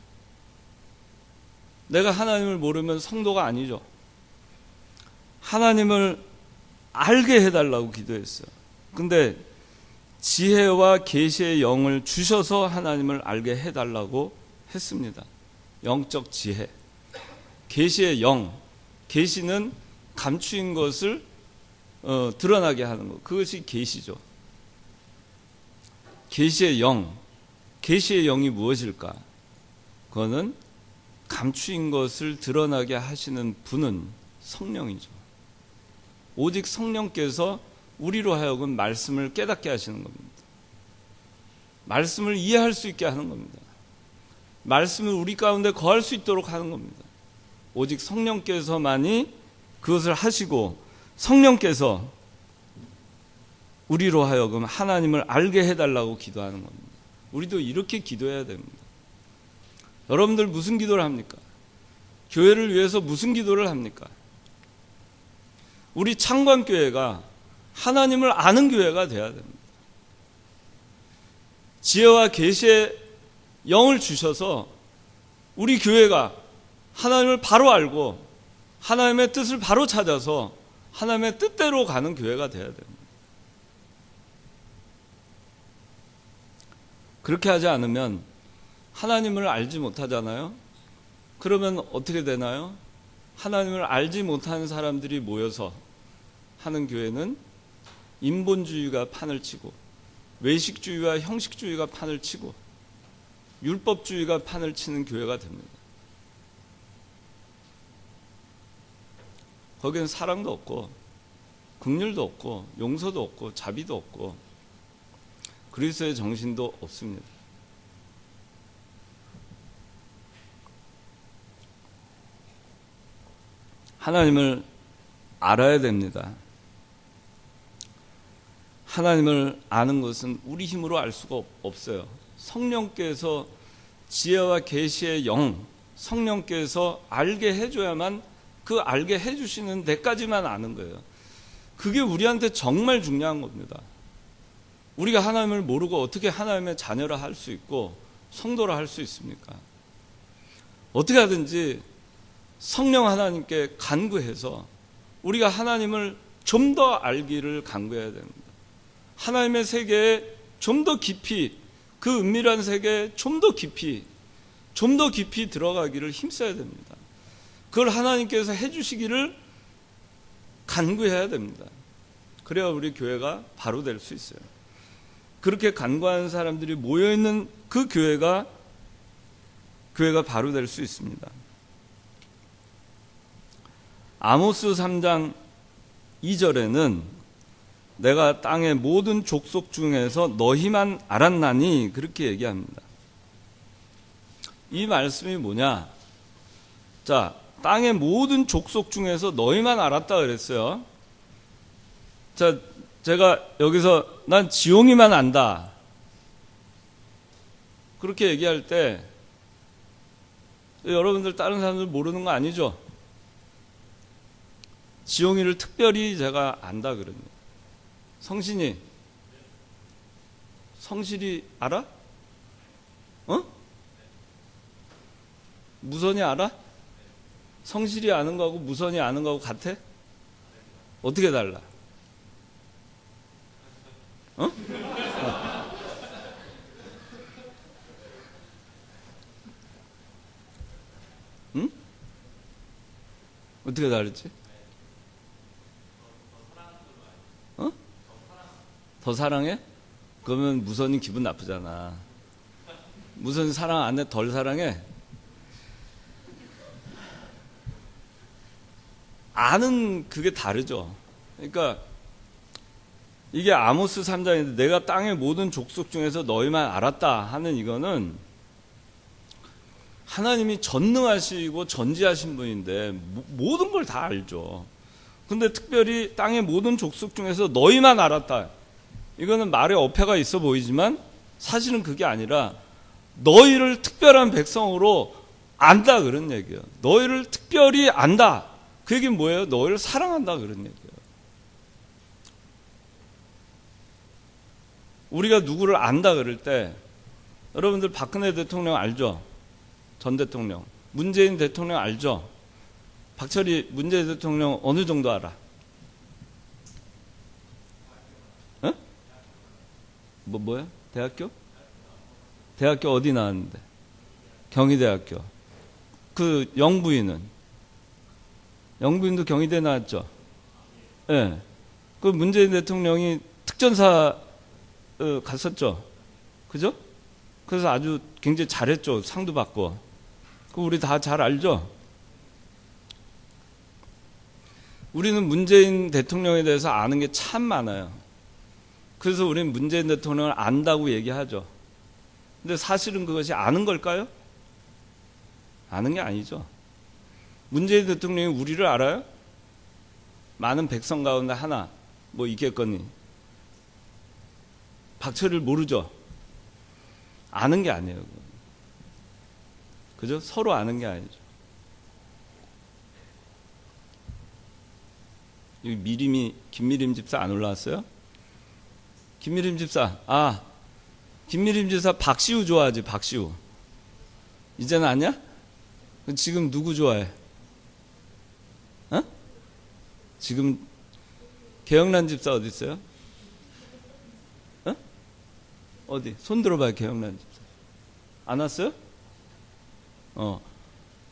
내가 하나님을 모르면 성도가 아니죠. 하나님을 알게 해달라고 기도했어요. 근데 지혜와 계시의 영을 주셔서 하나님을 알게 해달라고 했습니다. 영적 지혜, 계시의 영, 계시는 감추인 것을 드러나게 하는 것, 그것이 계시죠. 계시의 영, 계시의 영이 무엇일까? 그거는 감추인 것을 드러나게 하시는 분은 성령이죠. 오직 성령께서 우리로 하여금 말씀을 깨닫게 하시는 겁니다. 말씀을 이해할 수 있게 하는 겁니다. 말씀을 우리 가운데 거할 수 있도록 하는 겁니다. 오직 성령께서만이 그것을 하시고, 성령께서 우리로 하여금 하나님을 알게 해달라고 기도하는 겁니다. 우리도 이렇게 기도해야 됩니다. 여러분들 무슨 기도를 합니까? 교회를 위해서 무슨 기도를 합니까? 우리 창광교회가 하나님을 아는 교회가 되어야 됩니다. 지혜와 계시의 영을 주셔서 우리 교회가 하나님을 바로 알고 하나님의 뜻을 바로 찾아서 하나님의 뜻대로 가는 교회가 되어야 됩니다. 그렇게 하지 않으면 하나님을 알지 못하잖아요. 그러면 어떻게 되나요? 하나님을 알지 못하는 사람들이 모여서 하는 교회는 인본주의가 판을 치고, 외식주의와 형식주의가 판을 치고, 율법주의가 판을 치는 교회가 됩니다. 거기는 사랑도 없고 긍휼도 없고 용서도 없고 자비도 없고 그리스도의 정신도 없습니다. 하나님을 알아야 됩니다. 하나님을 아는 것은 우리 힘으로 알 수가 없어요. 성령께서 지혜와 계시의 영, 성령께서 알게 해줘야만 그 알게 해주시는 데까지만 아는 거예요. 그게 우리한테 정말 중요한 겁니다. 우리가 하나님을 모르고 어떻게 하나님의 자녀라 할 수 있고 성도라 할 수 있습니까? 어떻게 하든지 성령 하나님께 간구해서 우리가 하나님을 좀 더 알기를 간구해야 됩니다. 하나님의 세계에 좀 더 깊이, 그 은밀한 세계에 좀 더 깊이 들어가기를 힘써야 됩니다. 그걸 하나님께서 해주시기를 간구해야 됩니다. 그래야 우리 교회가 바로 될 수 있어요. 그렇게 간구하는 사람들이 모여있는 그 교회가 바로 될 수 있습니다. 아모스 3장 2절에는 내가 땅의 모든 족속 중에서 너희만 알았나니 그렇게 얘기합니다. 이 말씀이 뭐냐? 자, 땅의 모든 족속 중에서 너희만 알았다 그랬어요. 자, 제가 여기서 난 지용이만 안다 그렇게 얘기할 때 여러분들 다른 사람들 모르는 거 아니죠? 지용이를 특별히 제가 안다 그러네요. 성신이 알아? 어? 무선이 알아? 성실이 아는 거하고 무선이 아는 거하고 같아? 어떻게 달라? 어? 응? 어떻게 다르지? 어? 더 사랑해? 그러면 무선이 기분 나쁘잖아. 무선이 사랑 안 해? 덜 사랑해? 아는 그게 다르죠. 그러니까 이게 아모스 3장인데 내가 땅의 모든 족속 중에서 너희만 알았다 하는 이거는 하나님이 전능하시고 전지하신 분인데 모든 걸 다 알죠. 근데 특별히 땅의 모든 족속 중에서 너희만 알았다. 이거는 말에 어폐가 있어 보이지만 사실은 그게 아니라 너희를 특별한 백성으로 안다 그런 얘기예요. 너희를 특별히 안다. 그 얘기는 뭐예요? 너희를 사랑한다 그런 얘기예요. 우리가 누구를 안다 그럴 때 여러분들 박근혜 대통령 알죠? 전 대통령. 문재인 대통령 알죠? 박철희 문재인 대통령 어느 정도 알아? 어? 뭐야? 대학교? 대학교 어디 나왔는데? 경희대학교. 그 영부인도 경희대 나왔죠? 예. 네. 그 문재인 대통령이 특전사 갔었죠? 그죠? 그래서 아주 굉장히 잘했죠. 상도 받고. 그 우리 다 잘 알죠? 우리는 문재인 대통령에 대해서 아는 게 참 많아요. 그래서 우리는 문재인 대통령을 안다고 얘기하죠. 근데 사실은 그것이 아는 걸까요? 아는 게 아니죠. 문재인 대통령이 우리를 알아요? 많은 백성 가운데 하나 뭐 있겠거니. 박철희를 모르죠. 아는 게 아니에요. 그죠? 서로 아는 게 아니죠. 여기 김미림 집사 안 올라왔어요? 김미림 집사, 김미림 집사 박시우 좋아하지, 박시우. 이제는 아냐? 지금 누구 좋아해? 어? 지금 개영란 집사 어디 있어요? 어? 어디? 손 들어봐요, 개영란 집사. 안 왔어요?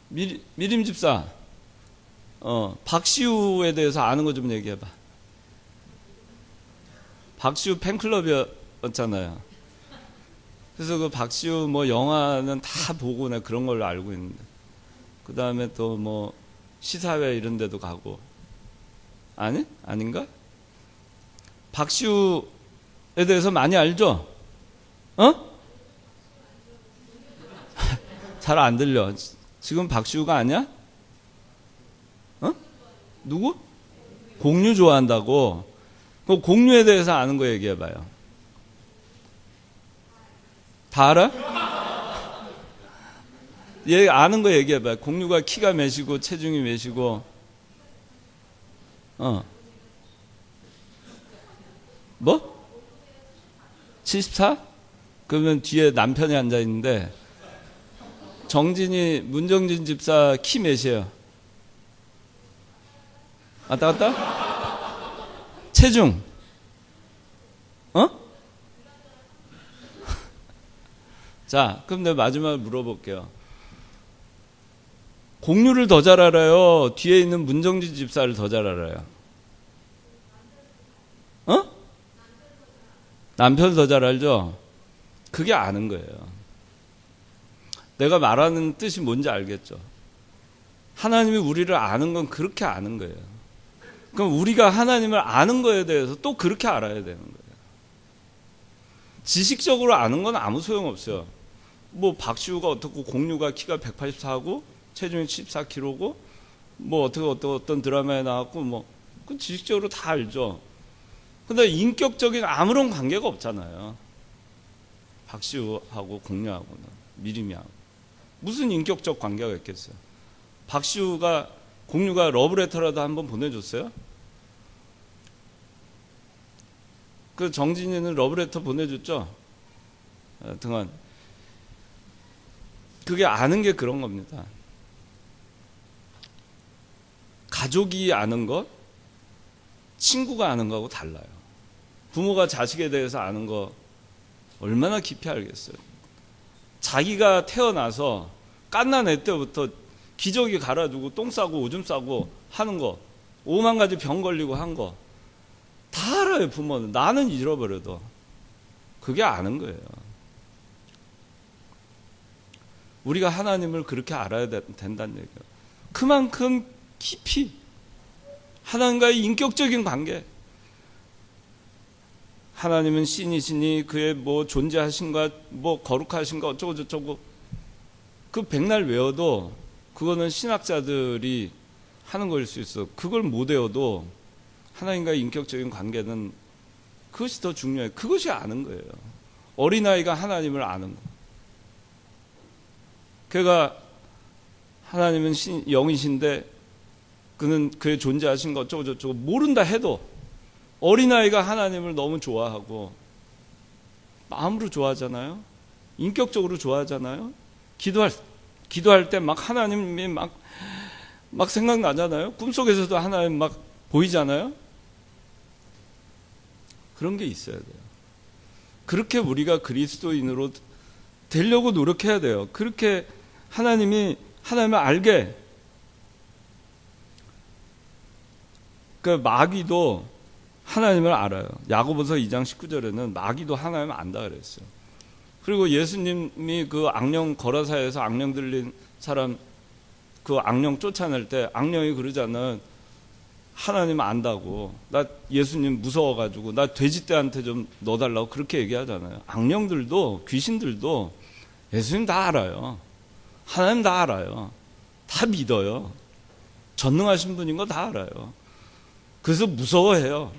미림 집사, 박시우에 대해서 아는 거 좀 얘기해봐. 박시우 팬클럽이었잖아요. 그래서 그 박시우 뭐 영화는 다 보고 나 그런 걸로 알고 있는데, 그 다음에 또 뭐 시사회 이런 데도 가고. 아니? 아닌가? 박시우에 대해서 많이 알죠? 잘 안 들려. 지금 박시우가 아니야? 누구? 공유 좋아한다고? 그 공유에 대해서 아는 거 얘기해봐요. 다 알아? 얘 아는 거 얘기해봐. 공유가 키가 몇이고 체중이 몇이고. 뭐? 74? 그러면 뒤에 남편이 앉아 있는데 문정진 집사 키 몇이에요? 왔다 갔다? 체중? 자, 그럼 내가 마지막으로 물어볼게요. 공유를 더 잘 알아요? 뒤에 있는 문정진 집사를 더 잘 알아요? 남편 더 잘 알죠? 그게 아는 거예요. 내가 말하는 뜻이 뭔지 알겠죠? 하나님이 우리를 아는 건 그렇게 아는 거예요. 그럼 우리가 하나님을 아는 거에 대해서 또 그렇게 알아야 되는 거예요. 지식적으로 아는 건 아무 소용없어요. 뭐 박시우가 어떻고 공유가 키가 184고 체중이 14kg고 뭐 어떤 드라마에 나왔고 뭐 그 지식적으로 다 알죠. 근데 인격적인 아무런 관계가 없잖아요. 박시우하고 공유하고는 미리미하고 무슨 인격적 관계가 있겠어요? 공유가 러브레터라도 한번 보내줬어요? 그 정진이는 러브레터 보내줬죠? 등한 그게 아는 게 그런 겁니다. 가족이 아는 것, 친구가 아는 거하고 달라요. 부모가 자식에 대해서 아는 거 얼마나 깊이 알겠어요. 자기가 태어나서 갓난애 때부터 기저귀 갈아주고 똥 싸고 오줌 싸고 하는 거 5만 가지 병 걸리고 한 거 다 알아요. 부모는. 나는 잃어버려도 그게 아는 거예요. 우리가 하나님을 그렇게 알아야 된다는 얘기예요. 그만큼 깊이 하나님과의 인격적인 관계. 하나님은 신이시니 그의 뭐 존재하신가 뭐 거룩하신가 어쩌고 저쩌고 그 백날 외워도 그거는 신학자들이 하는 거일 수 있어. 그걸 못 외워도 하나님과의 인격적인 관계는 그것이 더 중요해요. 그것이 아는 거예요. 어린아이가 하나님을 아는 거. 그가 하나님은 영이신데 그는 그의 존재하신 거 어쩌고 저쩌고 모른다 해도 어린아이가 하나님을 너무 좋아하고 마음으로 좋아하잖아요. 인격적으로 좋아하잖아요. 기도할 때 막 하나님이 막 생각나잖아요. 꿈속에서도 하나님 막 보이잖아요. 그런 게 있어야 돼요. 그렇게 우리가 그리스도인으로 되려고 노력해야 돼요. 그렇게 하나님을 알게. 그 마귀도 하나님을 알아요. 야고보서 2장 19절에는 마귀도 하나님을 안다 그랬어요. 그리고 예수님이 그 악령 거라사에서 악령 들린 사람 그 악령 쫓아낼 때 악령이 그러잖아요. 하나님 안다고. 나 예수님 무서워가지고 나 돼지떼한테 좀 넣어달라고 그렇게 얘기하잖아요. 악령들도 귀신들도 예수님 다 알아요. 하나님 다 알아요. 다 믿어요. 전능하신 분인 거 다 알아요. 그래서 무서워해요.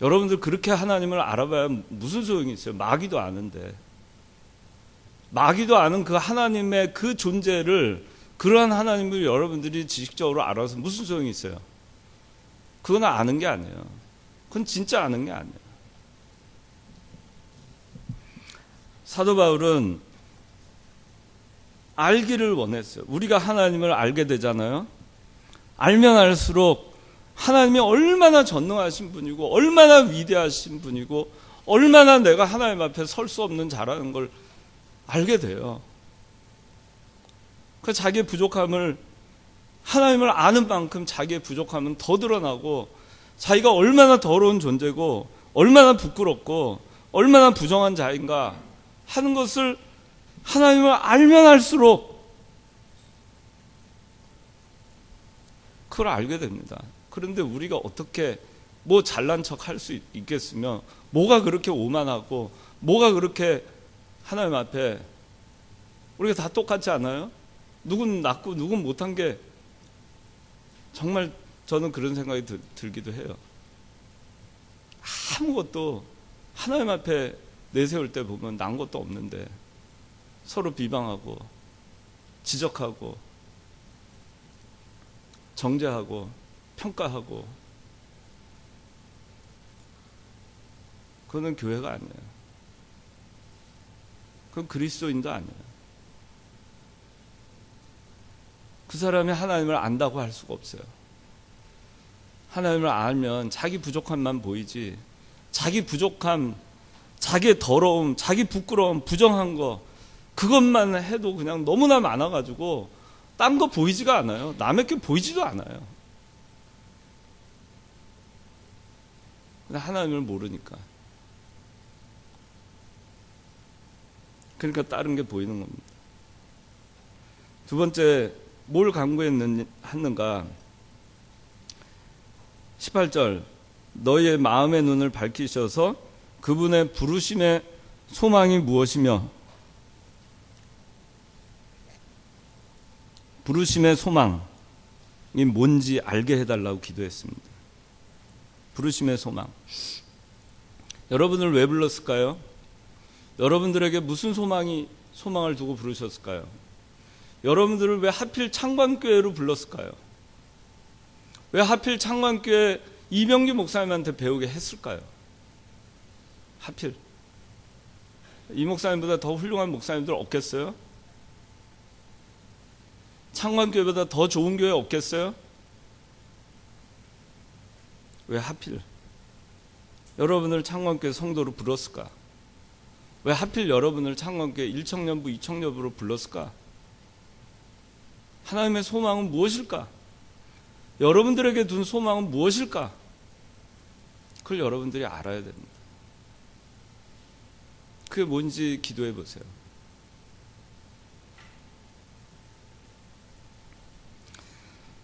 여러분들 그렇게 하나님을 알아봐야 무슨 소용이 있어요? 마귀도 아는데. 마귀도 아는 그 하나님의 그 존재를 그러한 하나님을 여러분들이 지식적으로 알아서 무슨 소용이 있어요? 그건 아는 게 아니에요. 그건 진짜 아는 게 아니에요. 사도 바울은 알기를 원했어요. 우리가 하나님을 알게 되잖아요. 알면 알수록 하나님이 얼마나 전능하신 분이고 얼마나 위대하신 분이고 얼마나 내가 하나님 앞에 설 수 없는 자라는 걸 알게 돼요. 그 자기의 부족함을 하나님을 아는 만큼 자기의 부족함은 더 드러나고 자기가 얼마나 더러운 존재고 얼마나 부끄럽고 얼마나 부정한 자인가 하는 것을 하나님을 알면 알수록 그걸 알게 됩니다. 그런데 우리가 어떻게 뭐 잘난 척 할 수 있겠으며 뭐가 그렇게 오만하고 뭐가 그렇게 하나님 앞에 우리가 다 똑같지 않아요? 누군 낫고 누군 못한 게 정말 저는 그런 생각이 들기도 해요. 아무것도 하나님 앞에 내세울 때 보면 난 것도 없는데 서로 비방하고 지적하고 정죄하고 평가하고, 그거는 교회가 아니에요. 그건 그리스도인도 아니에요. 그 사람이 하나님을 안다고 할 수가 없어요. 하나님을 알면 자기 부족함만 보이지, 자기 부족함, 자기의 더러움, 자기 부끄러움, 부정한 거, 그것만 해도 그냥 너무나 많아가지고 딴 거 보이지가 않아요. 남의 게 보이지도 않아요. 근데 하나님을 모르니까. 그러니까 다른 게 보이는 겁니다. 두 번째, 뭘 강구했는가? 18절, 너희의 마음의 눈을 밝히셔서 그분의 부르심의 소망이 무엇이며, 부르심의 소망이 뭔지 알게 해달라고 기도했습니다. 부르심의 소망. 여러분을 왜 불렀을까요? 여러분들에게 무슨 소망을 두고 부르셨을까요? 여러분들을 왜 하필 창관교회로 불렀을까요? 왜 하필 창관교회 이병기 목사님한테 배우게 했을까요? 하필. 이 목사님보다 더 훌륭한 목사님들 없겠어요? 창관교회보다 더 좋은 교회 없겠어요? 왜 하필 여러분을 창관교회 성도로 불렀을까? 왜 하필 여러분을 창관교회 1청년부, 2청년부로 불렀을까? 하나님의 소망은 무엇일까? 여러분들에게 둔 소망은 무엇일까? 그걸 여러분들이 알아야 됩니다. 그게 뭔지 기도해 보세요.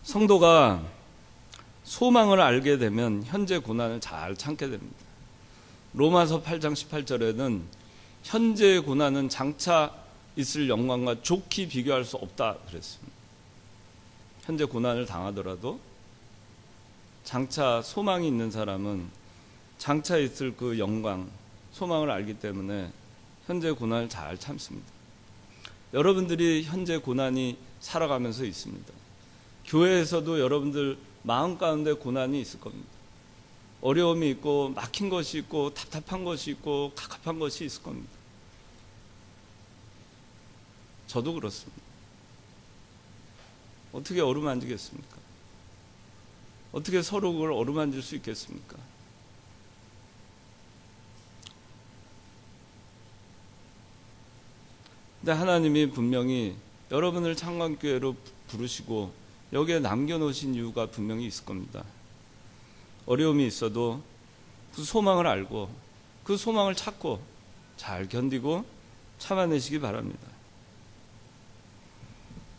성도가 소망을 알게 되면 현재 고난을 잘 참게 됩니다. 로마서 8장 18절에는 현재의 고난은 장차 있을 영광과 좋게 비교할 수 없다 그랬습니다. 현재 고난을 당하더라도 장차 소망이 있는 사람은 장차 있을 그 영광, 소망을 알기 때문에 현재 고난을 잘 참습니다. 여러분들이 현재 고난이 살아가면서 있습니다. 교회에서도 여러분들 마음 가운데 고난이 있을 겁니다. 어려움이 있고 막힌 것이 있고 답답한 것이 있고 갑갑한 것이 있을 겁니다. 저도 그렇습니다. 어떻게 어루만지겠습니까? 어떻게 서로 그걸 어루만질 수 있겠습니까? 근데 하나님이 분명히 여러분을 창관교회로 부르시고 여기에 남겨놓으신 이유가 분명히 있을 겁니다. 어려움이 있어도 그 소망을 알고 그 소망을 찾고 잘 견디고 참아내시기 바랍니다.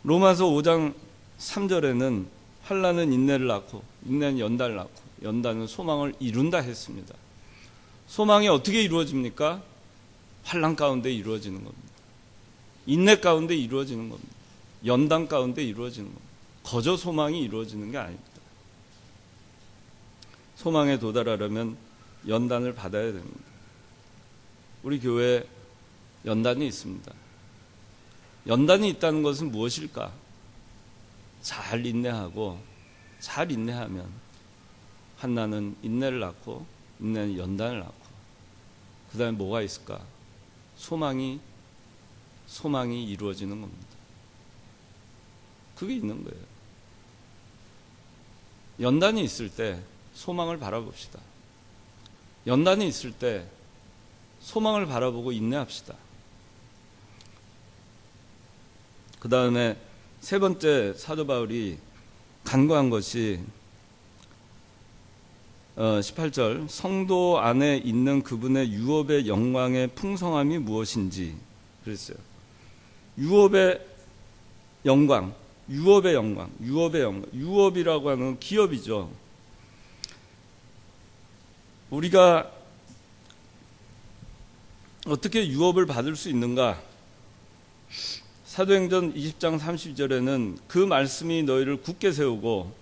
로마서 5장 3절에는 환난은 인내를 낳고 인내는 연단을 낳고 연단은 소망을 이룬다 했습니다. 소망이 어떻게 이루어집니까? 환난 가운데 이루어지는 겁니다. 인내 가운데 이루어지는 겁니다. 연단 가운데 이루어지는 겁니다. 거저 소망이 이루어지는 게 아닙니다. 소망에 도달하려면 연단을 받아야 됩니다. 우리 교회에 연단이 있습니다. 연단이 있다는 것은 무엇일까? 잘 인내하고 잘 인내하면 환난은 인내를 낳고 인내는 연단을 낳고 그 다음에 뭐가 있을까? 소망이 이루어지는 겁니다. 그게 있는 거예요. 연단이 있을 때 소망을 바라봅시다. 연단이 있을 때 소망을 바라보고 인내합시다. 그 다음에 세 번째 사도 바울이 간구한 것이 18절 성도 안에 있는 그분의 유업의 영광의 풍성함이 무엇인지 그랬어요. 유업의 영광, 유업이라고 하는 기업이죠. 우리가 어떻게 유업을 받을 수 있는가? 사도행전 20장 30절에는 그 말씀이 너희를 굳게 세우고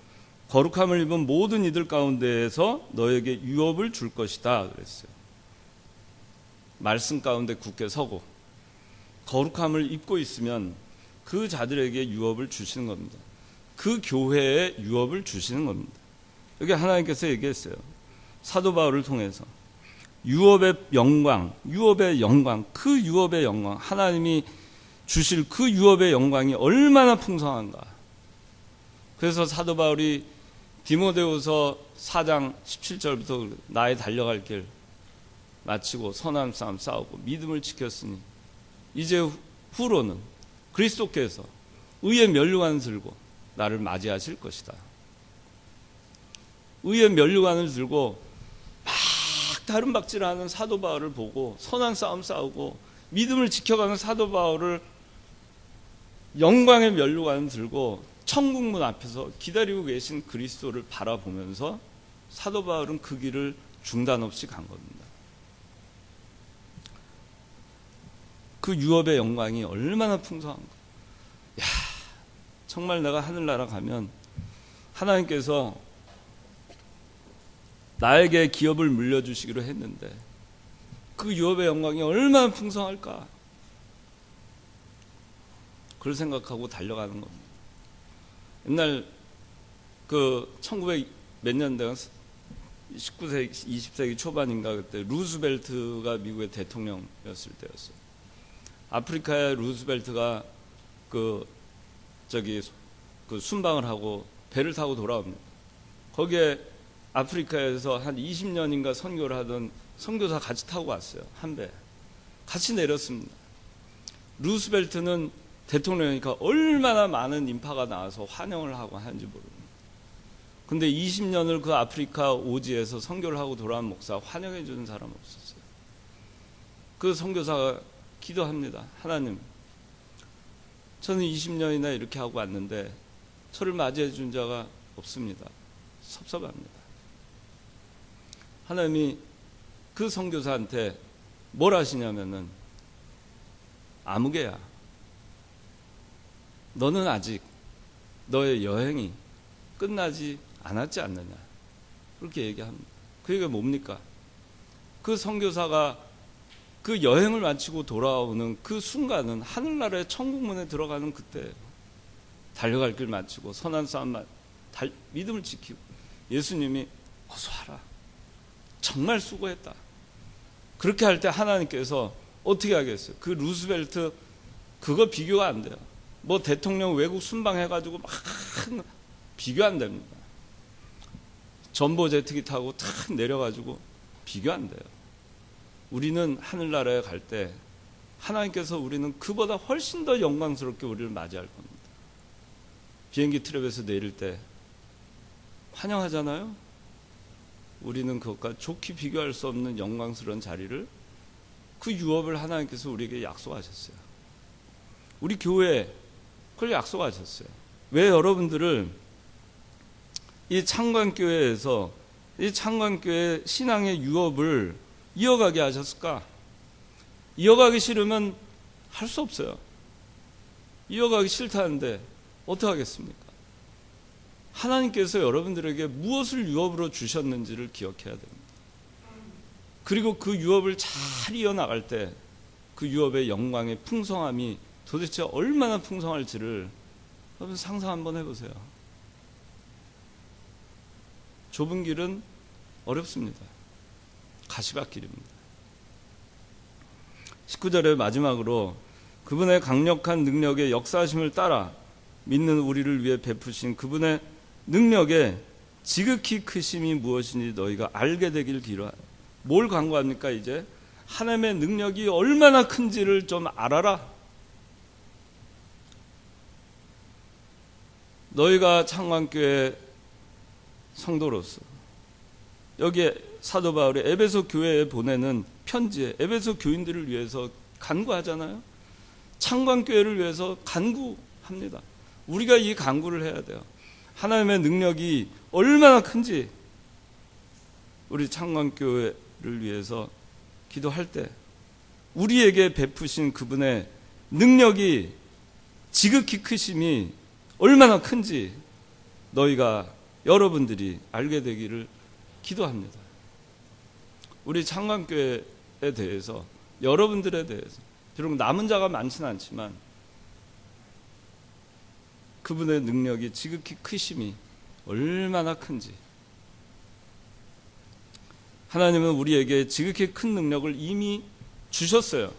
거룩함을 입은 모든 이들 가운데에서 너에게 유업을 줄 것이다 그랬어요. 말씀 가운데 굳게 서고 거룩함을 입고 있으면 그 자들에게 유업을 주시는 겁니다. 그 교회에 유업을 주시는 겁니다. 여기 하나님께서 얘기했어요. 사도 바울을 통해서 유업의 영광, 그 유업의 영광, 하나님이 주실 그 유업의 영광이 얼마나 풍성한가. 그래서 사도 바울이 디모데후서 4장 17절부터 나의 달려갈 길 마치고 선한 싸움 싸우고 믿음을 지켰으니 이제 후로는 그리스도께서 의의 면류관을 들고 나를 맞이하실 것이다. 의의 면류관을 들고 막 다른 박질하는 사도 바울을 보고 선한 싸움 싸우고 믿음을 지켜가는 사도 바울을 영광의 면류관을 들고 천국문 앞에서 기다리고 계신 그리스도를 바라보면서 사도 바울은 그 길을 중단 없이 간 겁니다. 그 유업의 영광이 얼마나 풍성한가. 야, 정말 내가 하늘나라 가면 하나님께서 나에게 기업을 물려주시기로 했는데 그 유업의 영광이 얼마나 풍성할까. 그걸 생각하고 달려가는 겁니다. 옛날 그 1900 몇 년대가 19세기 20세기 초반인가 그때 루즈벨트가 미국의 대통령이었을 때였어요. 아프리카의 루즈벨트가 그 순방을 하고 배를 타고 돌아옵니다. 거기에 아프리카에서 한 20년인가 선교를 하던 선교사 같이 타고 왔어요. 한 배. 같이 내렸습니다. 루스벨트는 대통령이니까 얼마나 많은 인파가 나와서 환영을 하고 하는지 모릅니다. 근데 20년을 그 아프리카 오지에서 선교를 하고 돌아온 목사 환영해 주는 사람 없었어요. 그 선교사가 기도합니다. 하나님, 저는 20년이나 이렇게 하고 왔는데 저를 맞이해 준 자가 없습니다. 섭섭합니다. 하나님이 그 선교사한테 뭘 하시냐면은, 아무개야, 너는 아직 너의 여행이 끝나지 않았지 않느냐, 그렇게 얘기합니다. 그 얘기가 뭡니까? 그 선교사가 그 여행을 마치고 돌아오는 그 순간은 하늘나라의 천국문에 들어가는 그때, 달려갈 길 마치고 선한 싸움 믿음을 지키고 예수님이 어서 와라, 정말 수고했다, 그렇게 할 때 하나님께서 어떻게 하겠어요? 그 루스벨트 그거 비교가 안 돼요. 뭐 대통령 외국 순방해가지고 막 비교 안 됩니다. 전보 제트기 타고 탁 내려가지고 비교 안 돼요. 우리는 하늘나라에 갈 때 하나님께서 우리는 그보다 훨씬 더 영광스럽게 우리를 맞이할 겁니다. 비행기 트랩에서 내릴 때 환영하잖아요. 우리는 그것과 좋게 비교할 수 없는 영광스러운 자리를, 그 유업을 하나님께서 우리에게 약속하셨어요. 우리 교회에 그걸 약속하셨어요. 왜 여러분들을 이 창관교회에서 이 창관교회 신앙의 유업을 이어가게 하셨을까? 이어가기 싫으면 할 수 없어요. 이어가기 싫다는데 어떻게 하겠습니까? 하나님께서 여러분들에게 무엇을 유업으로 주셨는지를 기억해야 됩니다. 그리고 그 유업을 잘 이어나갈 때 그 유업의 영광의 풍성함이 도대체 얼마나 풍성할지를 여러분 상상 한번 해보세요. 좁은 길은 어렵습니다. 가시밭길입니다. 19절의 마지막으로 그분의 강력한 능력의 역사하심을 따라 믿는 우리를 위해 베푸신 그분의 능력의 지극히 크심이 무엇인지 너희가 알게 되길 기도하라. 뭘 강구합니까? 이제 하나님의 능력이 얼마나 큰지를 좀 알아라. 너희가 창관교회 성도로서 여기에 사도 바울이 에베소 교회에 보내는 편지에 에베소 교인들을 위해서 간구하잖아요. 창관교회를 위해서 간구합니다. 우리가 이 간구를 해야 돼요. 하나님의 능력이 얼마나 큰지 우리 창관교회를 위해서 기도할 때 우리에게 베푸신 그분의 능력이 지극히 크심이 얼마나 큰지 너희가 여러분들이 알게 되기를 기도합니다. 우리 창관교회에 대해서, 여러분들에 대해서, 비록 남은 자가 많지는 않지만 그분의 능력이 지극히 크심이 얼마나 큰지, 하나님은 우리에게 지극히 큰 능력을 이미 주셨어요.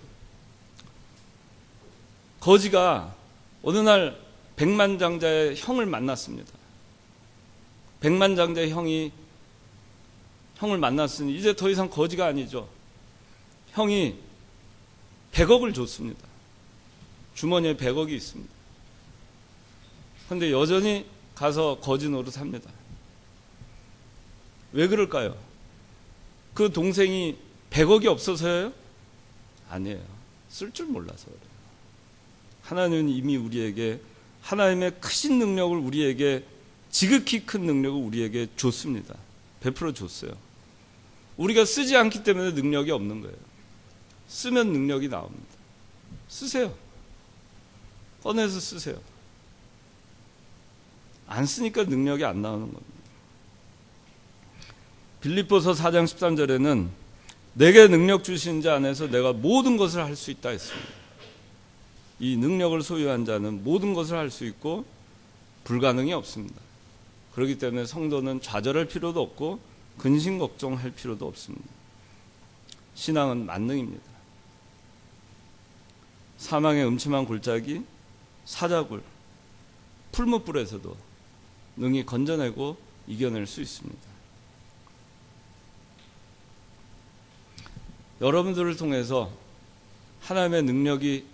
거지가 어느 날 백만장자의 형을 만났습니다. 백만장자의 형을 만났으니 이제 더 이상 거지가 아니죠. 형이 100억을 줬습니다. 주머니에 100억이 있습니다. 그런데 여전히 가서 거지 노릇합니다. 왜 그럴까요? 그 동생이 100억이 없어서요? 아니에요. 쓸 줄 몰라서 그래요. 하나님은 이미 우리에게 하나님의 크신 능력을 우리에게, 지극히 큰 능력을 우리에게 줬습니다. 베풀어 줬어요. 우리가 쓰지 않기 때문에 능력이 없는 거예요. 쓰면 능력이 나옵니다. 쓰세요. 꺼내서 쓰세요. 안 쓰니까 능력이 안 나오는 겁니다. 빌립보서 4장 13절에는 내게 능력 주신 자 안에서 내가 모든 것을 할 수 있다 했습니다. 이 능력을 소유한 자는 모든 것을 할 수 있고 불가능이 없습니다. 그렇기 때문에 성도는 좌절할 필요도 없고 근심 걱정할 필요도 없습니다. 신앙은 만능입니다. 사망의 음침한 골짜기, 사자굴, 풀무불에서도 능히 건져내고 이겨낼 수 있습니다. 여러분들을 통해서 하나님의 능력이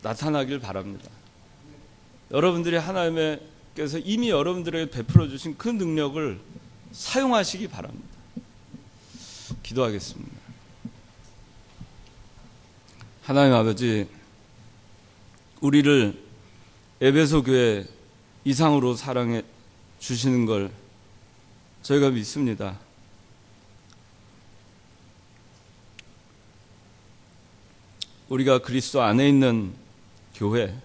나타나길 바랍니다. 여러분들이 하나님께서 이미 여러분들에게 베풀어 주신 그 능력을 사용하시기 바랍니다. 기도하겠습니다. 하나님 아버지, 우리를 에베소 교회 이상으로 사랑해 주시는 걸 저희가 믿습니다. 우리가 그리스도 안에 있는 교회,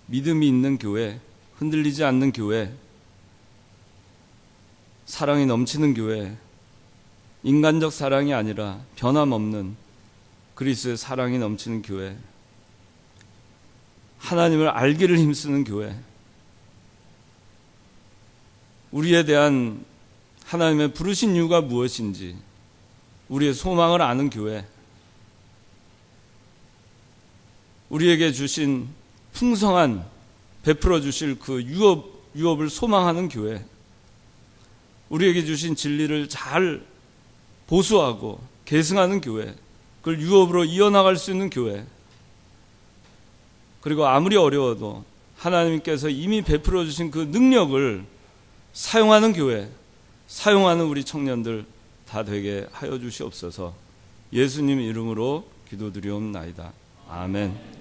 믿음이 있는 교회, 흔들리지 않는 교회, 사랑이 넘치는 교회, 인간적 사랑이 아니라 변함없는 그리스도의 사랑이 넘치는 교회, 하나님을 알기를 힘쓰는 교회, 우리에 대한 하나님의 부르신 이유가 무엇인지 우리의 소망을 아는 교회, 우리에게 주신 풍성한 베풀어 주실 그 유업을 소망하는 교회, 우리에게 주신 진리를 잘 보수하고 계승하는 교회, 그걸 유업으로 이어나갈 수 있는 교회, 그리고 아무리 어려워도 하나님께서 이미 베풀어 주신 그 능력을 사용하는 교회, 사용하는 우리 청년들 다 되게 하여 주시옵소서. 예수님 이름으로 기도드리옵나이다. 아멘.